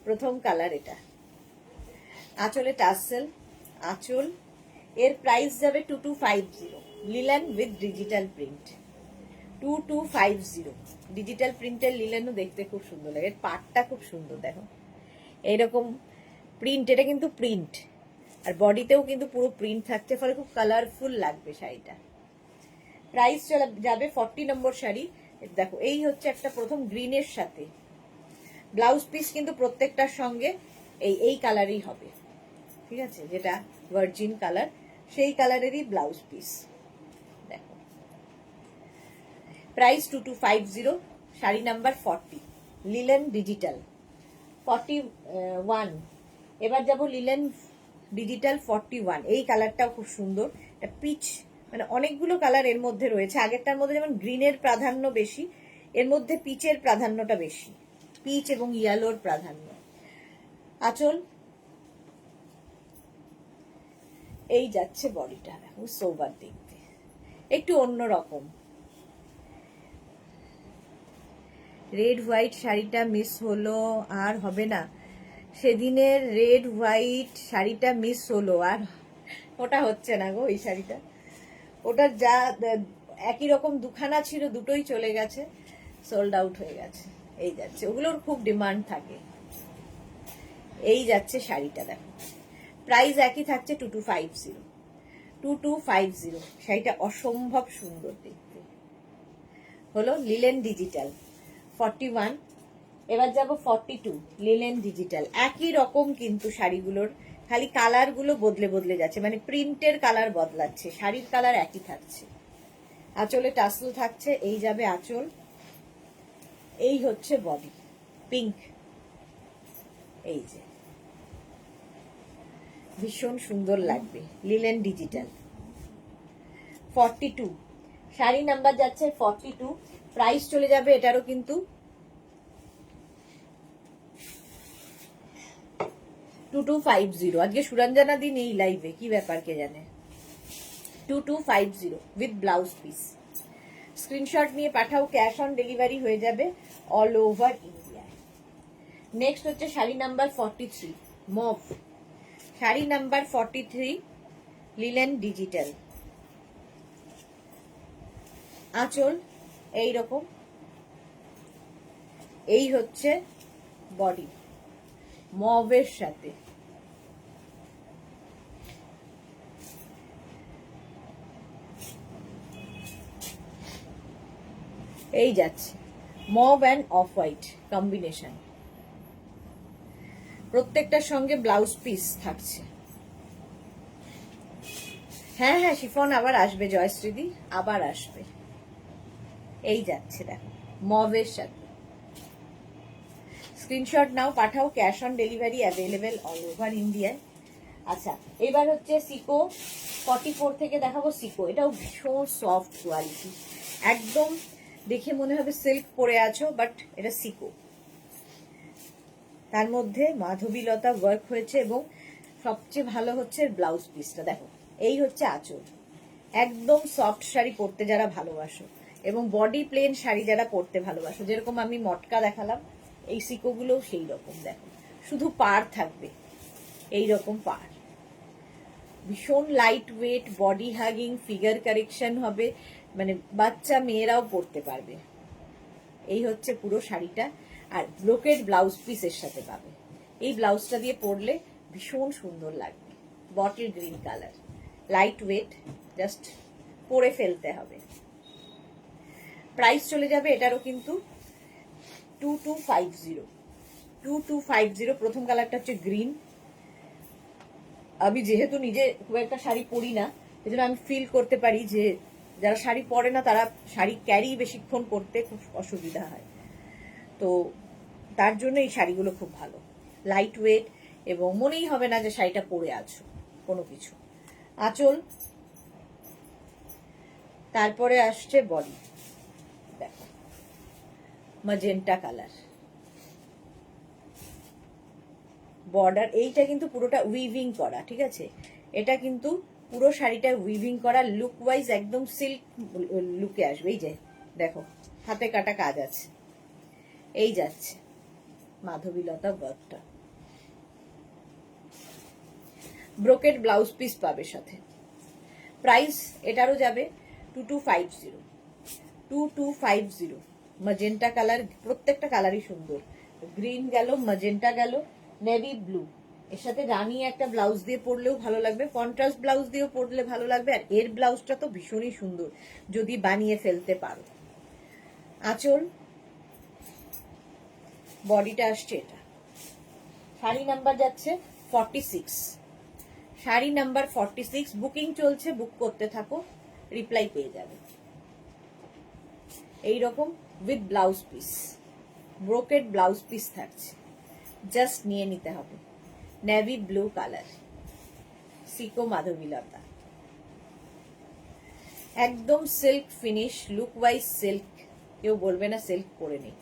প্রথম কালার এটা, আঁচলে টাসেল, আঁচল, এর প্রাইস যাবে 2250, linen with digital print, 2250। Digital প্রিন্টের লিলেনও দেখতে খুব সুন্দর লাগে, পাটটা খুব সুন্দর, দেখো এইরকম প্রিন্ট, এটা কিন্তু প্রিন্ট, আর বডিতেও কিন্তু পুরো প্রিন্ট থাকছে, ফলে খুব কালারফুল লাগবে শাড়িটা। প্রাইস চলে যাবে 40 নম্বর শাড়ি। দেখো এই হচ্ছে একটা প্রথম গ্রিনের সাথে, ব্লাউজ পিস কিন্তু প্রত্যেকটার সঙ্গে এই কালারই হবে, ঠিক আছে, যেটা ভার্জিন কালার সেই কালারেরই ব্লাউজ পিস। দেখো price 2250, sari number 40, linen digital 41। এবার যাব লিলেন ডিজিটাল 41, এই কালারটাও খুব সুন্দর, এটা পিচ, মানে অনেকগুলো কালার এর মধ্যে রয়েছে। আগেরটার মধ্যে যেমন গ্রিনের প্রাধান্য বেশি, এর মধ্যে পিচের প্রাধান্যটা বেশি, পিচ এবং ইয়েলোর প্রাধান্য। আঁচল, এই যাচ্ছে বডিটা, দেখো সোবার দেখতে, একটু অন্যরকম। রেড হোয়াইট শাড়িটা মিস হলো, আর হবে না, সেদিনের রেড হোয়াইট শাড়িটা মিস হলো, আর ওটা হচ্ছে না গো, এই শাড়িটা, ওটার যা একই রকম দুখানা ছিল, দুটোই চলে গেছে, সোল্ড আউট হয়ে গেছে। এই যাচ্ছে, ওগুলোর খুব ডিমান্ড থাকে। এই যাচ্ছে শাড়িটা, দেখো প্রাইস একই থাকছে 2250, 2250। শাড়িটা অসম্ভব সুন্দর দেখতে, হলো লিলেন ডিজিটাল 41। এবার যাব 42, লিলেন ডিজিটাল, একই রকম কিন্তু শাড়িগুলোর, খালি কালার গুলো বদলে বদলে যাচ্ছে, মানে প্রিন্টের কালার বদলাচ্ছে, শাড়ির কালার একই থাকছে। আঁচলে টাসেল থাকছে, এই যাবে আঁচল, এই হচ্ছে বডি, পিঙ্ক, এই যে ভীষণ সুন্দর লাগবে, লিলেন ডিজিটাল। 42 শাড়ি নাম্বার যাচ্ছে 42, প্রাইস চলে যাবে এটারও কিন্তু 2250। আজকে সুরঞ্জনা দিন এই লাইভে, কি ব্যাপার কে জানে। 2250 উইথ ব্লাউজ পিস। স্ক্রিনশট নিয়ে পাঠাও, ক্যাশ অন ডেলিভারি হয়ে যাবে অল ওভার ইন্ডিয়া। নেক্সট হচ্ছে sari number 43 mauve, sari number 43 linen digital. আঁচল এই রকম, এই হচ্ছে বডি মভের সাথে। এই যাচ্ছে mauve and off white combination, প্রত্যেকটার সঙ্গে ব্লাউজ পিস থাকছে। হ্যাঁ হ্যাঁ শিফন আবার আসবে জয়শ্রীদি, আবার আসবে। এই যাচ্ছে দেখো মভের সাথে। স্ক্রিনশট নাও পাঠাও, cash on delivery available all over ইন্ডিয়ায়। আচ্ছা এবার হচ্ছে সিকো 44 থেকে দেখাবো। সিকো এটাও ভীষণ সফট কোয়ালিটি, একদম দেখে মনে হবে সিল্ক পরে আছো, বাট এটা সিকো। তার মধ্যে মাধবীলতা ওয়ার্ক হয়েছে এবং সবচেয়ে ভালো হচ্ছে ব্লাউজ পিসটা দেখো। এই হচ্ছে আঁচল, একদম সফট শাড়ি পরতে যারা ভালোবাসো এবং বডি প্লেন শাড়ি যারা পরতে ভালোবাসো, যেরকম আমি মটকা দেখালাম, এই সিকোগুলোও সেই রকম। দেখো শুধু পার থাকবে, এই রকম পার, ভীষণ light weight, body hugging, figure correction হবে, মানে বাচ্চা মেয়েরাও পরতে পারবে। এই হচ্ছে পুরো শাড়িটা, আর ব্রোকেড ব্লাউজ পিসের সাথে পাবে। এই ব্লাউজটা দিয়ে পরলে ভীষণ সুন্দর লাগবে, bottle green colour, light weight, just পরে ফেলতে হবে। প্রাইস চলে যাবে এটারও কিন্তু 2250। প্রথম কালারটা হচ্ছে গ্রিন। আমি যেহেতু নিজে খুব একটা শাড়ি পরি না, সেজন্য আমি ফিল করতে পারি যে যারা শাড়ি পরে না তারা শাড়ি ক্যারি বেশিক্ষণ করতে খুব অসুবিধা হয়, তো তার জন্য এই শাড়িগুলো খুব ভালো, লাইট ওয়েট, এবং মনেই হবে না যে শাড়িটা পরে আছো কোনো কিছু। আঁচল, তারপরে আসছে বডি, দেখো ম্যাজেন্টা কালার, বর্ডার। এইটা কিন্তু পুরোটা উইভিং করা, ঠিক আছে, এটা কিন্তু পুরো শাড়িটা উইভিং করা, লুক ওয়াইজ একদম সিল্ক লুকে আসবে। এই যে দেখো হাতে কাটা কাজ আছে। এই যাচ্ছে মাধবীলতা ওয়ার্কটা, ব্রোকেড ব্লাউজ পিস পাবে সাথে। প্রাইস এটারও যাবে 2250। ম্যাজেন্টা কালার, প্রত্যেকটা কালারই সুন্দর, গ্রিন গেল, ম্যাজেন্টা গেল, নেভি ব্লু, এর সাথে রানী একটা ব্লাউজ দিয়ে পরলেও ভালো লাগবে, কন্ট্রাস্ট ব্লাউজ দিয়েও পরলে ভালো লাগবে। আর এর ব্লাউজটা তো ভীষণই সুন্দর যদি বানিয়ে ফেলতে পারো। আঁচল, বডিটা আসছে এটা। শাড়ি নাম্বার যাচ্ছে 46, শাড়ি নাম্বার 46। বুকিং চলছে, বুক করতে থাকো, রিপ্লাই পেয়ে যাবে। এইরকম with blouse piece, brocade blouse piece থাকছে, জাস্ট নিয়ে নিতে হবে। নেভি ব্লু কালার, সিকো মাধবীলতা, একদম silk finish, look wise silk, কেউ বলবে না সিল্ক পরে নেই।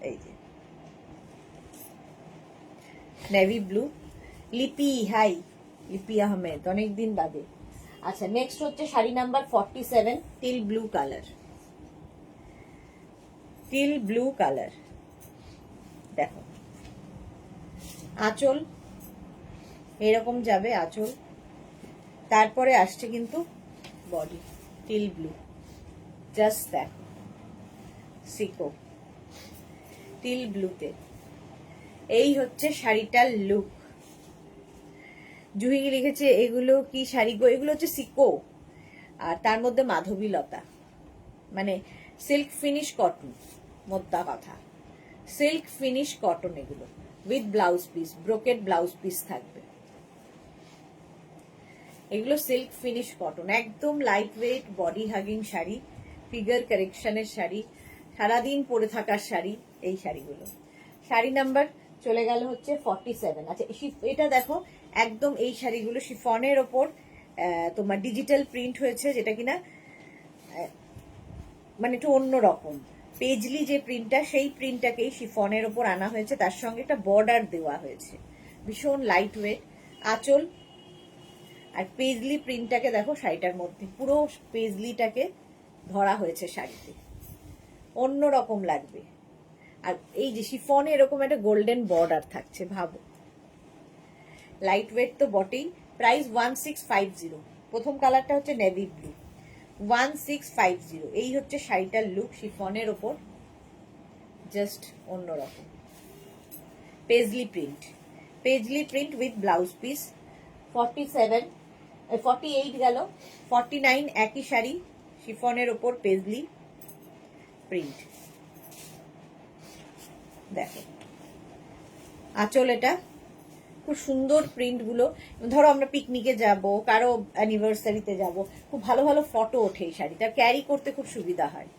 এই যে নেভি ব্লু। লিপি, হাই লিপি আহমেদ, অনেকদিন বাদে। আচ্ছা নেক্সট হচ্ছে sari number 47, teal blue colour, teal blue colour, দেখো আঁচল এরকম যাবে আঁচল, তারপরে আসছে কিন্তু বডি টিল ব্লু, জাস্ট দেখো সিকো টিল ব্লুতে। এই হচ্ছে শাড়িটার লুক। জুহি লিখেছে এগুলো কি শাড়ি গো, এগুলো হচ্ছে সিকো, আর তার মধ্যে মাধবীলতা, মানে সিল্ক ফিনিশ কটন, মোদ্দা কথা সিল্ক ফিনিশ কটন, এগুলো with blouse piece, brocade blouse piece থাকবে। এগুলো সিল্ক ফিনিশ কটন, একদম light weight, body hugging sari, figure কারেকশনের শাড়ি, সারাদিন পরে থাকার শাড়ি। এই শাড়িগুলো শাড়ি নাম্বার চলে গেল হচ্ছে 47। আচ্ছা এটা দেখো, একদম এই শাড়িগুলো শিফনের ওপর তোমার ডিজিটাল প্রিন্ট হয়েছে, যেটা কিনা মানে একটু অন্যরকম। পেজলি যে প্রিন্টটা, সেই প্রিন্টটাকেই শিফনের ওপর আনা হয়েছে, তার সঙ্গে একটা বর্ডার দেওয়া হয়েছে, ভীষণ লাইট ওয়েট। আঁচল আর পেজলি প্রিন্টটাকে দেখো শাড়িটার মধ্যে, পুরো পেজলিটাকে ধরা হয়েছে শাড়িতে, অন্যরকম লাগবে। আর এই যে শিফনে এরকম একটা গোল্ডেন বর্ডার থাকছে, ভাবো। লাইট ওয়েট তো বটেই। প্রাইস 1650। প্রথম কালারটা হচ্ছে নেভি ব্লু, 1650। এই হচ্ছে শাড়িটার লুক, শিফনের ওপর জাস্ট অন্যরকম। Paisley print, paisley print with blouse piece. 47, 48 গেল, 49 একই শাড়ি, শিফনের ওপর পেজলি প্রিন্ট। দেখো আঁচল, এটা খুব সুন্দর প্রিন্ট গুলো। ধরো আমরা পিকনিকে যাব, কারো অ্যানিভার্সারিতে যাব, খুব ভালো ভালো ফটো ওঠে এই শাড়িটা, ক্যারি করতে খুব সুবিধা হয়।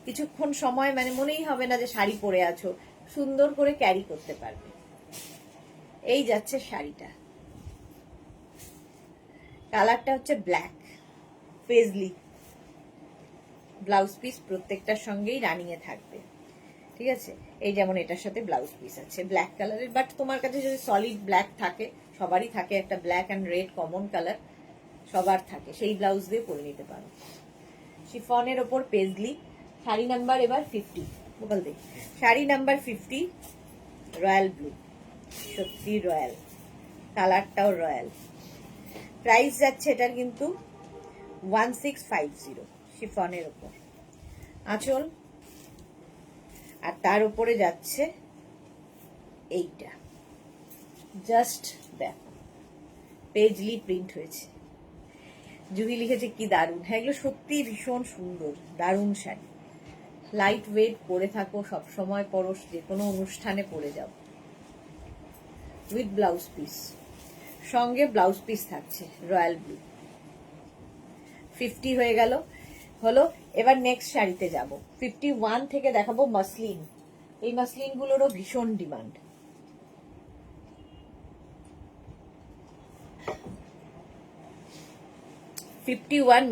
কিছুক্ষণ সময় মানে মনেই হবে না যে শাড়ি পরে আছো, সুন্দর করে ক্যারি করতে পারবে। এই যাচ্ছে শাড়িটা, কালারটা হচ্ছে ব্ল্যাক, পেজলি, ব্লাউজ পিস প্রত্যেকটার সঙ্গেই রানিং এ থাকবে, ঠিক আছে। এই যেমন এটার সাথে ব্লাউজ পিস আছে ব্ল্যাক কালারের, বাট তোমার কাছে যদি সলিড ব্ল্যাক থাকে, সবারই থাকে একটা black and red common colour, সবার থাকে, সেই ব্লাউজ দিয়ে পরে নিতে পারো। শিফনের ওপর পেজলি। শাড়ি নাম্বার এবার 50, বল দে। শাড়ি নাম্বার 50, রয়্যাল ব্লু, সত্যি রয়্যাল, কালারটাও রয়্যাল। প্রাইস যাচ্ছে এটার কিন্তু 1650, শিফনের ওপর। আঁচল আর তার উপরে যাচ্ছে এইটা, জাস্ট দেখো পেজলি প্রিন্ট হয়েছে। জুহি লিখেছে কি দারুণ। হ্যাঁ, এগুলো সত্যি ভীষণ সুন্দর, দারুণ শাড়ি। লাইট ওয়েট, পরে থাকো, সব সময় পরো, যে কোনো অনুষ্ঠানে পরে যাও। উইথ ব্লাউজ পিস, সঙ্গে ব্লাউজ পিস থাকছে রয়্যাল ব্লু। 50 হয়ে গেল, হলো। এবার নেক্সট শাড়িতে যাব। 51 থেকে দেখাবো মাসলিন। এই মাসলিন গুলোরও ভীষণ ডিমান্ড।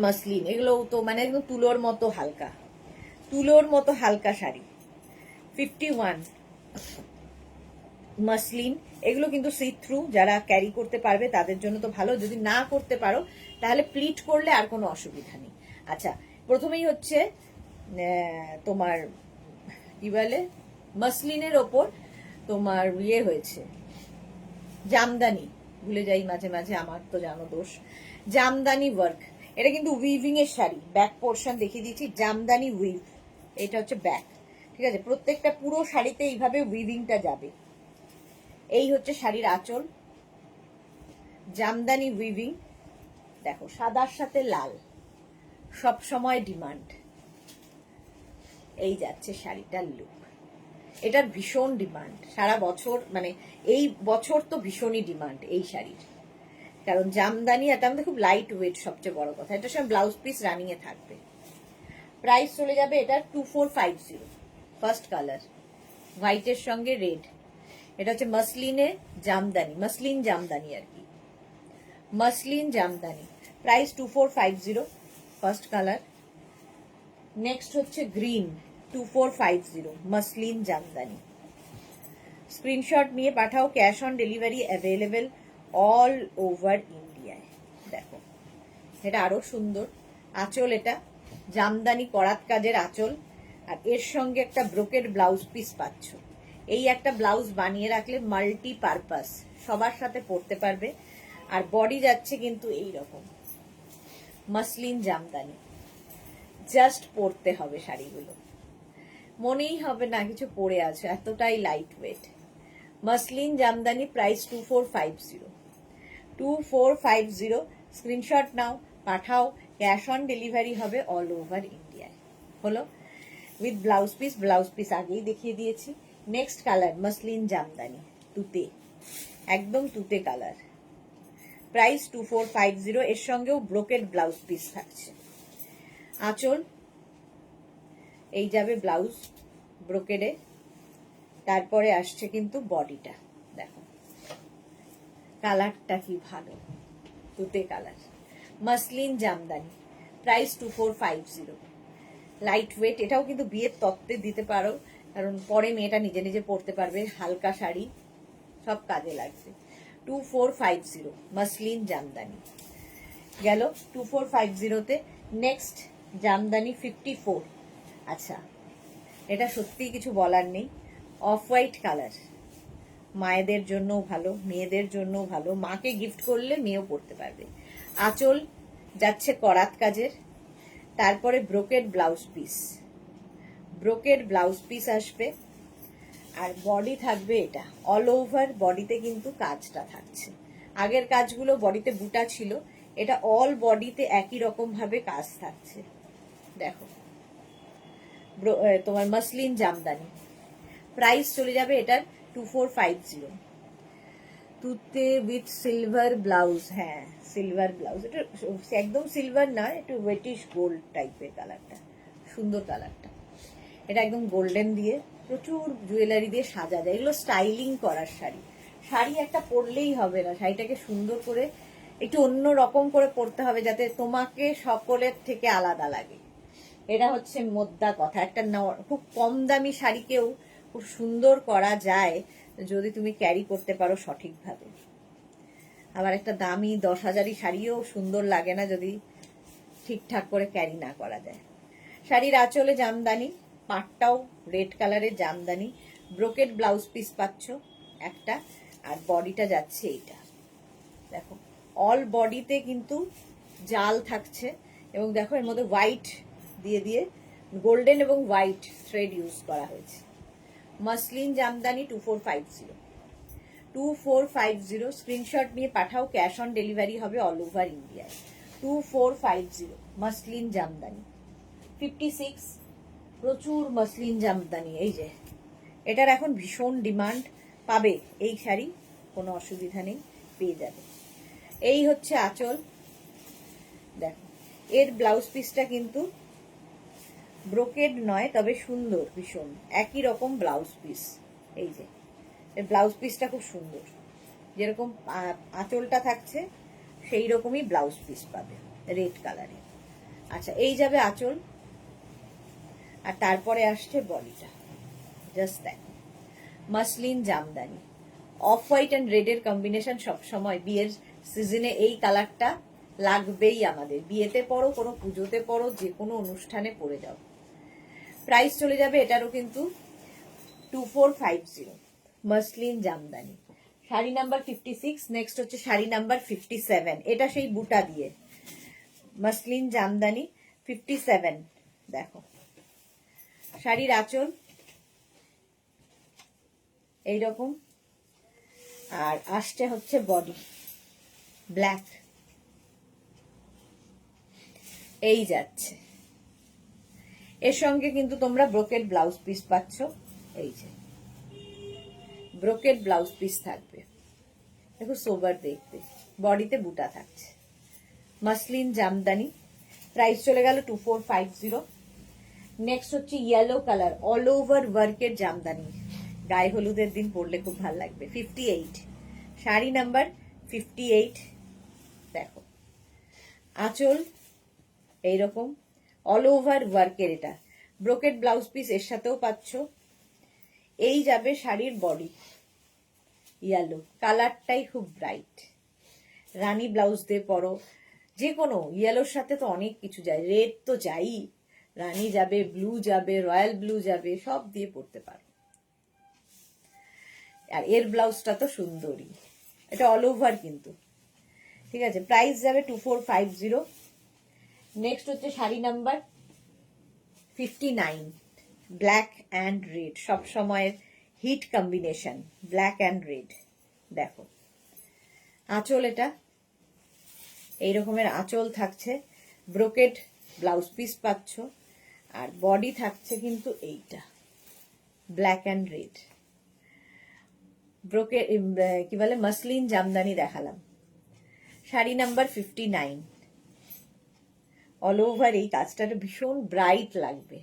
মাসলিন, এগুলো তো মানে একদম তুলোর মতো হালকা, তুলোর মতো হালকা শাড়ি। 51 মাসলিন, এগুলো কিন্তু সি থ্রু, যারা ক্যারি করতে পারবে তাদের জন্য তো ভালো, যদি না করতে পারো তাহলে প্লিট করলে আর কোনো অসুবিধা নেই। আচ্ছা, প্রথমেই হচ্ছে তোমার কি বলে, মাসলিনের ওপর তোমার ইয়ে হয়েছে জামদানি, ভুলে যাই মাঝে মাঝে, আমার তো জানো দোষ। জামদানি ওয়ার্ক, এটা কিন্তু উইভিং এর শাড়ি, ব্যাক পোর্শন দেখিয়ে দিচ্ছি, জামদানি উইভ, এটা হচ্ছে ব্যাক, ঠিক আছে। প্রত্যেকটা পুরো শাড়িতে এইভাবে উইভিংটা যাবে। এই হচ্ছে শাড়ির আঁচল, জামদানি উইভিং। দেখো সাদার সাথে লাল, সব সময় ডিমান্ড। এই যাচ্ছে শাড়িটার লুক, এটার ভীষণ ডিমান্ড সারা বছর, মানে এই বছর তো ভীষণই ডিমান্ড এই শাড়ির, কারণ জামদানি, এটা আমাদের খুব লাইট ওয়েট, সবচেয়ে বড় কথা। এটার সঙ্গে ব্লাউজ পিস রানিং এ থাকবে। প্রাইস চলে যাবে এটার 2450। ফার্স্ট কালার হোয়াইটের সঙ্গে রেড, এটা হচ্ছে মাসলিনে জামদানি, মাসলিন জামদানি আর কি, muslin jamdani. Price 2450, first colour. Next হচ্ছে গ্রিন, 2450, মাসলিন জামদানি। স্ক্রিনশট নিয়ে পাঠাও, cash on delivery available all over ইন্ডিয়ায়। দেখো এটা আরো সুন্দর আঁচল, এটা জামদানি করাত কাজের আঁচল, আর এর সঙ্গে একটা ব্রোকেড ব্লাউজ পিস পাচ্ছ। এই একটা ব্লাউজ বানিয়ে রাখলে মাল্টি পারপাস, সবার সাথে পরতে পারবে। আর বডি যাচ্ছে কিন্তু এই রকম মাসলিন জামদানি, জাস্ট পরতে হবে শাড়িগুলো, মনেই হবে না কিছু পরে আছে, এতটাই light weight. Muslin jamdani, price 2450, 2450। Screenshot নাও, পাঠাও, ক্যাশ অন ডেলিভারি হবে অল ওভার ইন্ডিয়ায়। হলো, with blouse piece, blouse piece আগেই দেখিয়ে দিয়েছি। নেক্সট কালার মাসলিন জামদানি, তুতে, একদম তুতে কালার। প্রাইস 2450, এর সঙ্গেও ব্রোকেড ব্লাউজ পিস থাকছে। আঁচল, এই যাবে ব্লাউজ ব্রোকেডে, তারপরে আসছে কিন্তু বডিটা, দেখো কালারটা কি ভালো, তুতে colour, muslin jamdani, price 2450। Light weight, এটাও কিন্তু বিয়ের তত্ত্বে দিতে পারো, কারণ পরে মেয়েটা নিজে নিজে পরতে পারবে, হালকা শাড়ি সব কাজে লাগবে। 2450 মাসলিন জামদানি গেল 2450-তে। নেক্সট জামদানি 54। আচ্ছা, এটা সত্যি কিছু বলার নেই, অফ হোয়াইট কালার, মায়েদের জন্য ভালো, মেয়েদের জন্য ভালো, মাকে গিফট করলে মেয়েও পরতে পারবে। আঁচল যাচ্ছে করাত কাজের, তারপরে brocade blouse piece, brocade blouse piece আসবে, আর বডি থাকবে এটা, অল ওভার বডিতে কিন্তু কাজটা থাকছে। আগের কাজগুলো বডিতে বুটা ছিল, এটা অল বডিতে একই রকম ভাবে কাজ থাকছে। দেখো তোমার মাসলিন জামদানি, প্রাইস চলে যাবে এটার 2450। তুতে উইথ সিলভার ব্লাউজ, হ্যাঁ সিলভার ব্লাউজ, এটা একদম সিলভার না, একটু ওয়েটিশ গোল্ড টাইপের কালারটা, সুন্দর কালারটা। এটা একদম গোল্ডেন দিয়ে প্রচুর জুয়েলারি দিয়ে সাজা যায়, এগুলো স্টাইলিং করার শাড়ি। শাড়ি একটা পরলেই হবে না, শাড়িটাকে সুন্দর করে একটু অন্য রকম করে পরতে হবে, যাতে তোমাকে সকলের থেকে আলাদা লাগে। এটা হচ্ছে মোদ্দা কথা। একটা খুব কম দামি শাড়িকেও খুব সুন্দর করা যায় যদি তুমি ক্যারি করতে পারো সঠিকভাবে। আবার একটা দামি 10,000 শাড়িও সুন্দর লাগে না যদি ঠিকঠাক করে ক্যারি না করা যায়। শাড়ির আঁচলে জামদানি, পাটটাও রেড কালারের জামদানি, ব্রোকেড ব্লাউজ পিস পাচ্ছ একটা, আর বডিটা যাচ্ছে এইটা। দেখো অল বডিতে কিন্তু জাল থাকছে, এবং দেখো এর মধ্যে হোয়াইট দিয়ে দিয়ে গোল্ডেন এবং হোয়াইট থ্রেড ইউজ করা হয়েছে। মাসলিন জামদানি 2450, 2450। স্ক্রিনশট নিয়ে পাঠাও, ক্যাশ অন ডেলিভারি হবে অল ওভার ইন্ডিয়ায়। 2450 মাসলিন জামদানি। 56 প্রচুর মাসলিন জামদানি, এই যে এটার এখন ভীষণ ডিমান্ড, পাবে এই শাড়ি, কোনো অসুবিধা নেই, পেয়ে যাবে। এই হচ্ছে আঁচল, দেখো এর ব্লাউজ পিসটা কিন্তু ব্রোকেড নয়, তবে সুন্দর ভীষণ, একই রকম ব্লাউজ পিস। এই যে এর ব্লাউজ পিসটা খুব সুন্দর, যেরকম আঁচলটা থাকছে সেই রকমই ব্লাউজ পিস পাবে রেড কালারে। আচ্ছা, এই যাবে আঁচল, আর তারপরে আসছে বডিটা, জাস্ট দেখো muslin jamdani, off white and রেডের কম্বিনেশন সবসময় বিয়ের সিজনে এই কালারটা লাগবেই আমাদের, বিয়েতে পরো, কোনো পুজোতে পরো, যে কোনো অনুষ্ঠানে পরে যাও। প্রাইস চলে যাবে এটারও কিন্তু 2450 muslin Jamdani. Sari number 56। Next হচ্ছে শাড়ি নাম্বার 57, এটা সেই বুটা দিয়ে মাসলিন জামদানি 57। দেখো শাড়ির আঁচল এইরকম, আর আসছে হচ্ছে বডি ব্ল্যাক, এই যাচ্ছে। এর সঙ্গে কিন্তু তোমরা ব্রোকেড ব্লাউজ পিস পাচ্ছ, এই যে ব্রোকেড ব্লাউজ পিস থাকবে, দেখো সোবার দেখতে, বডিতে বুটা থাকছে। মাসলিন জামদানি, প্রাইস চলে গেল 2450। নেক্সট হচ্ছে ইয়েলো কালার, অল ওভার ওয়ার্কের জামদানি, গায়ে হলুদের দিন পরলে খুব ভালো লাগবে। 58 শাড়ি নাম্বার 58। দেখো আঁচল এইরকম অল ওভার ওয়ার্কের, এটা ব্রোকেড ব্লাউজ পিস এর সাথেও পাচ্ছ। এই যাবে শাড়ির বডি, ইয়েলো কালারটাই খুব ব্রাইট, রানী ব্লাউজ দিয়ে পরো, যে কোনো ইয়েলোর সাথে তো অনেক কিছু যায়, রেড তো যাই, রানী যাবে, ব্লু যাবে, রয়্যাল ব্লু যাবে, সব দিয়ে পরতে পারো। আর এর ব্লাউজটা তো সুন্দরী, এটা অল ওভার কিন্তু, ঠিক আছে। প্রাইস যাবে 2450। নেক্সট হচ্ছে sari number 59, black and red, সব সময়ের hit combination black and red. দেখো আঁচল, এটা এই রকমের আঁচল থাকছে, ব্রোকেড ব্লাউজ পিস পাচ্ছ, আর বডি থাকছে কিন্তু এইটা ব্ল্যাক অ্যান্ড রেড। ব্রোকেড কি বলে মাসলিন জামদানি দেখালাম। শাড়ি নাম্বার 59, অল ওভার এই কাজটা ভীষণ ব্রাইট লাগবে,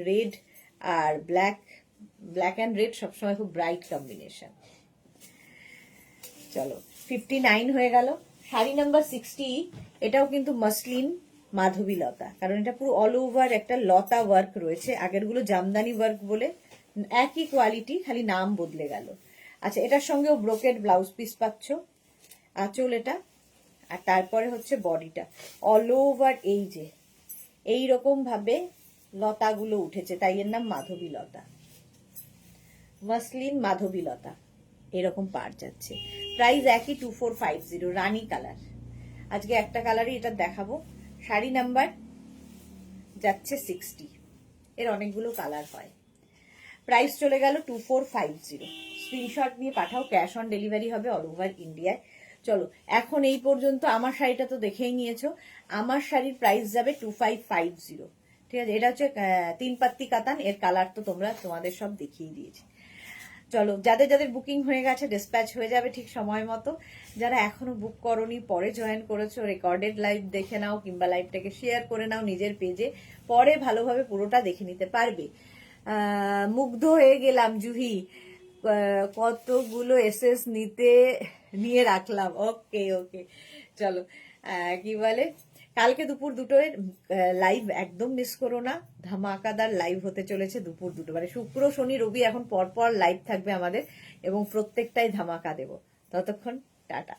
রেড আর ব্ল্যাক ব্ল্যাক অ্যান্ড রেড সবসময় খুব ব্রাইট কম্বিনেশন। চলো 59 হয়ে গেল। শাড়ি নাম্বার 60, এটাও কিন্তু মসলিন মাধবী লতা, কারণ এটা পুরো অল ওভার একটা লতা ওয়ার্ক রয়েছে। আগেরগুলো জামদানি ওয়ার্ক বলে একই কোয়ালিটি, খালি নাম বদলে গেল। আচ্ছা, এটার সঙ্গেও ব্রোকেড ব্লাউজ পিস পাচ্ছ, আঁচল এটা, আর তারপরে হচ্ছে বডিটা অল ওভার এই যে এইরকম ভাবে লতাগুলো উঠেছে, তাই এর নাম মাধবী লতা, মসলিন মাধবী লতা। এরকম পার যাচ্ছে, প্রাইস একই 2450, রানী কালার। আজকে একটা কালারই এটা দেখাবো। শাড়ি নাম্বার যাচ্ছে 60, এর অনেকগুলো কালার হয়। প্রাইস চলে গেল 2450। স্ক্রিনশট নিয়ে পাঠাও, ক্যাশ অন ডেলিভারি হবে অল ওভার ইন্ডিয়ায়। চলো এখন এই পর্যন্ত আমার শাড়িটা তো দেখেই নিয়েছো, আমার শাড়ির প্রাইস যাবে 2550। ঠিক আছে, এটা হচ্ছে 3 পাত্তি কাতান, এর কালার তো তোমাদের সব দেখিয়ে দিয়েছি। চলো, যাদের যাদের বুকিং হয়ে গেছে ডিসপ্যাচ হয়ে যাবে ঠিক সময় মতো। যারা এখনো বুক করনি, পরে জয়েন করেছো, রেকর্ডেড লাইভ দেখে নাও, কিংবা লাইভটাকে শেয়ার করে নাও নিজের পেজে, পরে ভালোভাবে পুরোটা দেখে নিতে পারবে। মুগ্ধ হয়ে গেলাম জুহি, কতগুলো এসএস নিয়ে রাখলাম। ওকে ওকে, চলো কি বলে, কালকে দুপুর 2টোয় লাইভ একদম মিস করো না, ধামাকাদার লাইভ হতে চলেছে দুপুর 2টো, মানে শুক্র শনি রবি এখন পরপর লাইভ থাকবে আমাদের, এবং প্রত্যেকটাই ধামাকা দেব। ততক্ষণ টাটা।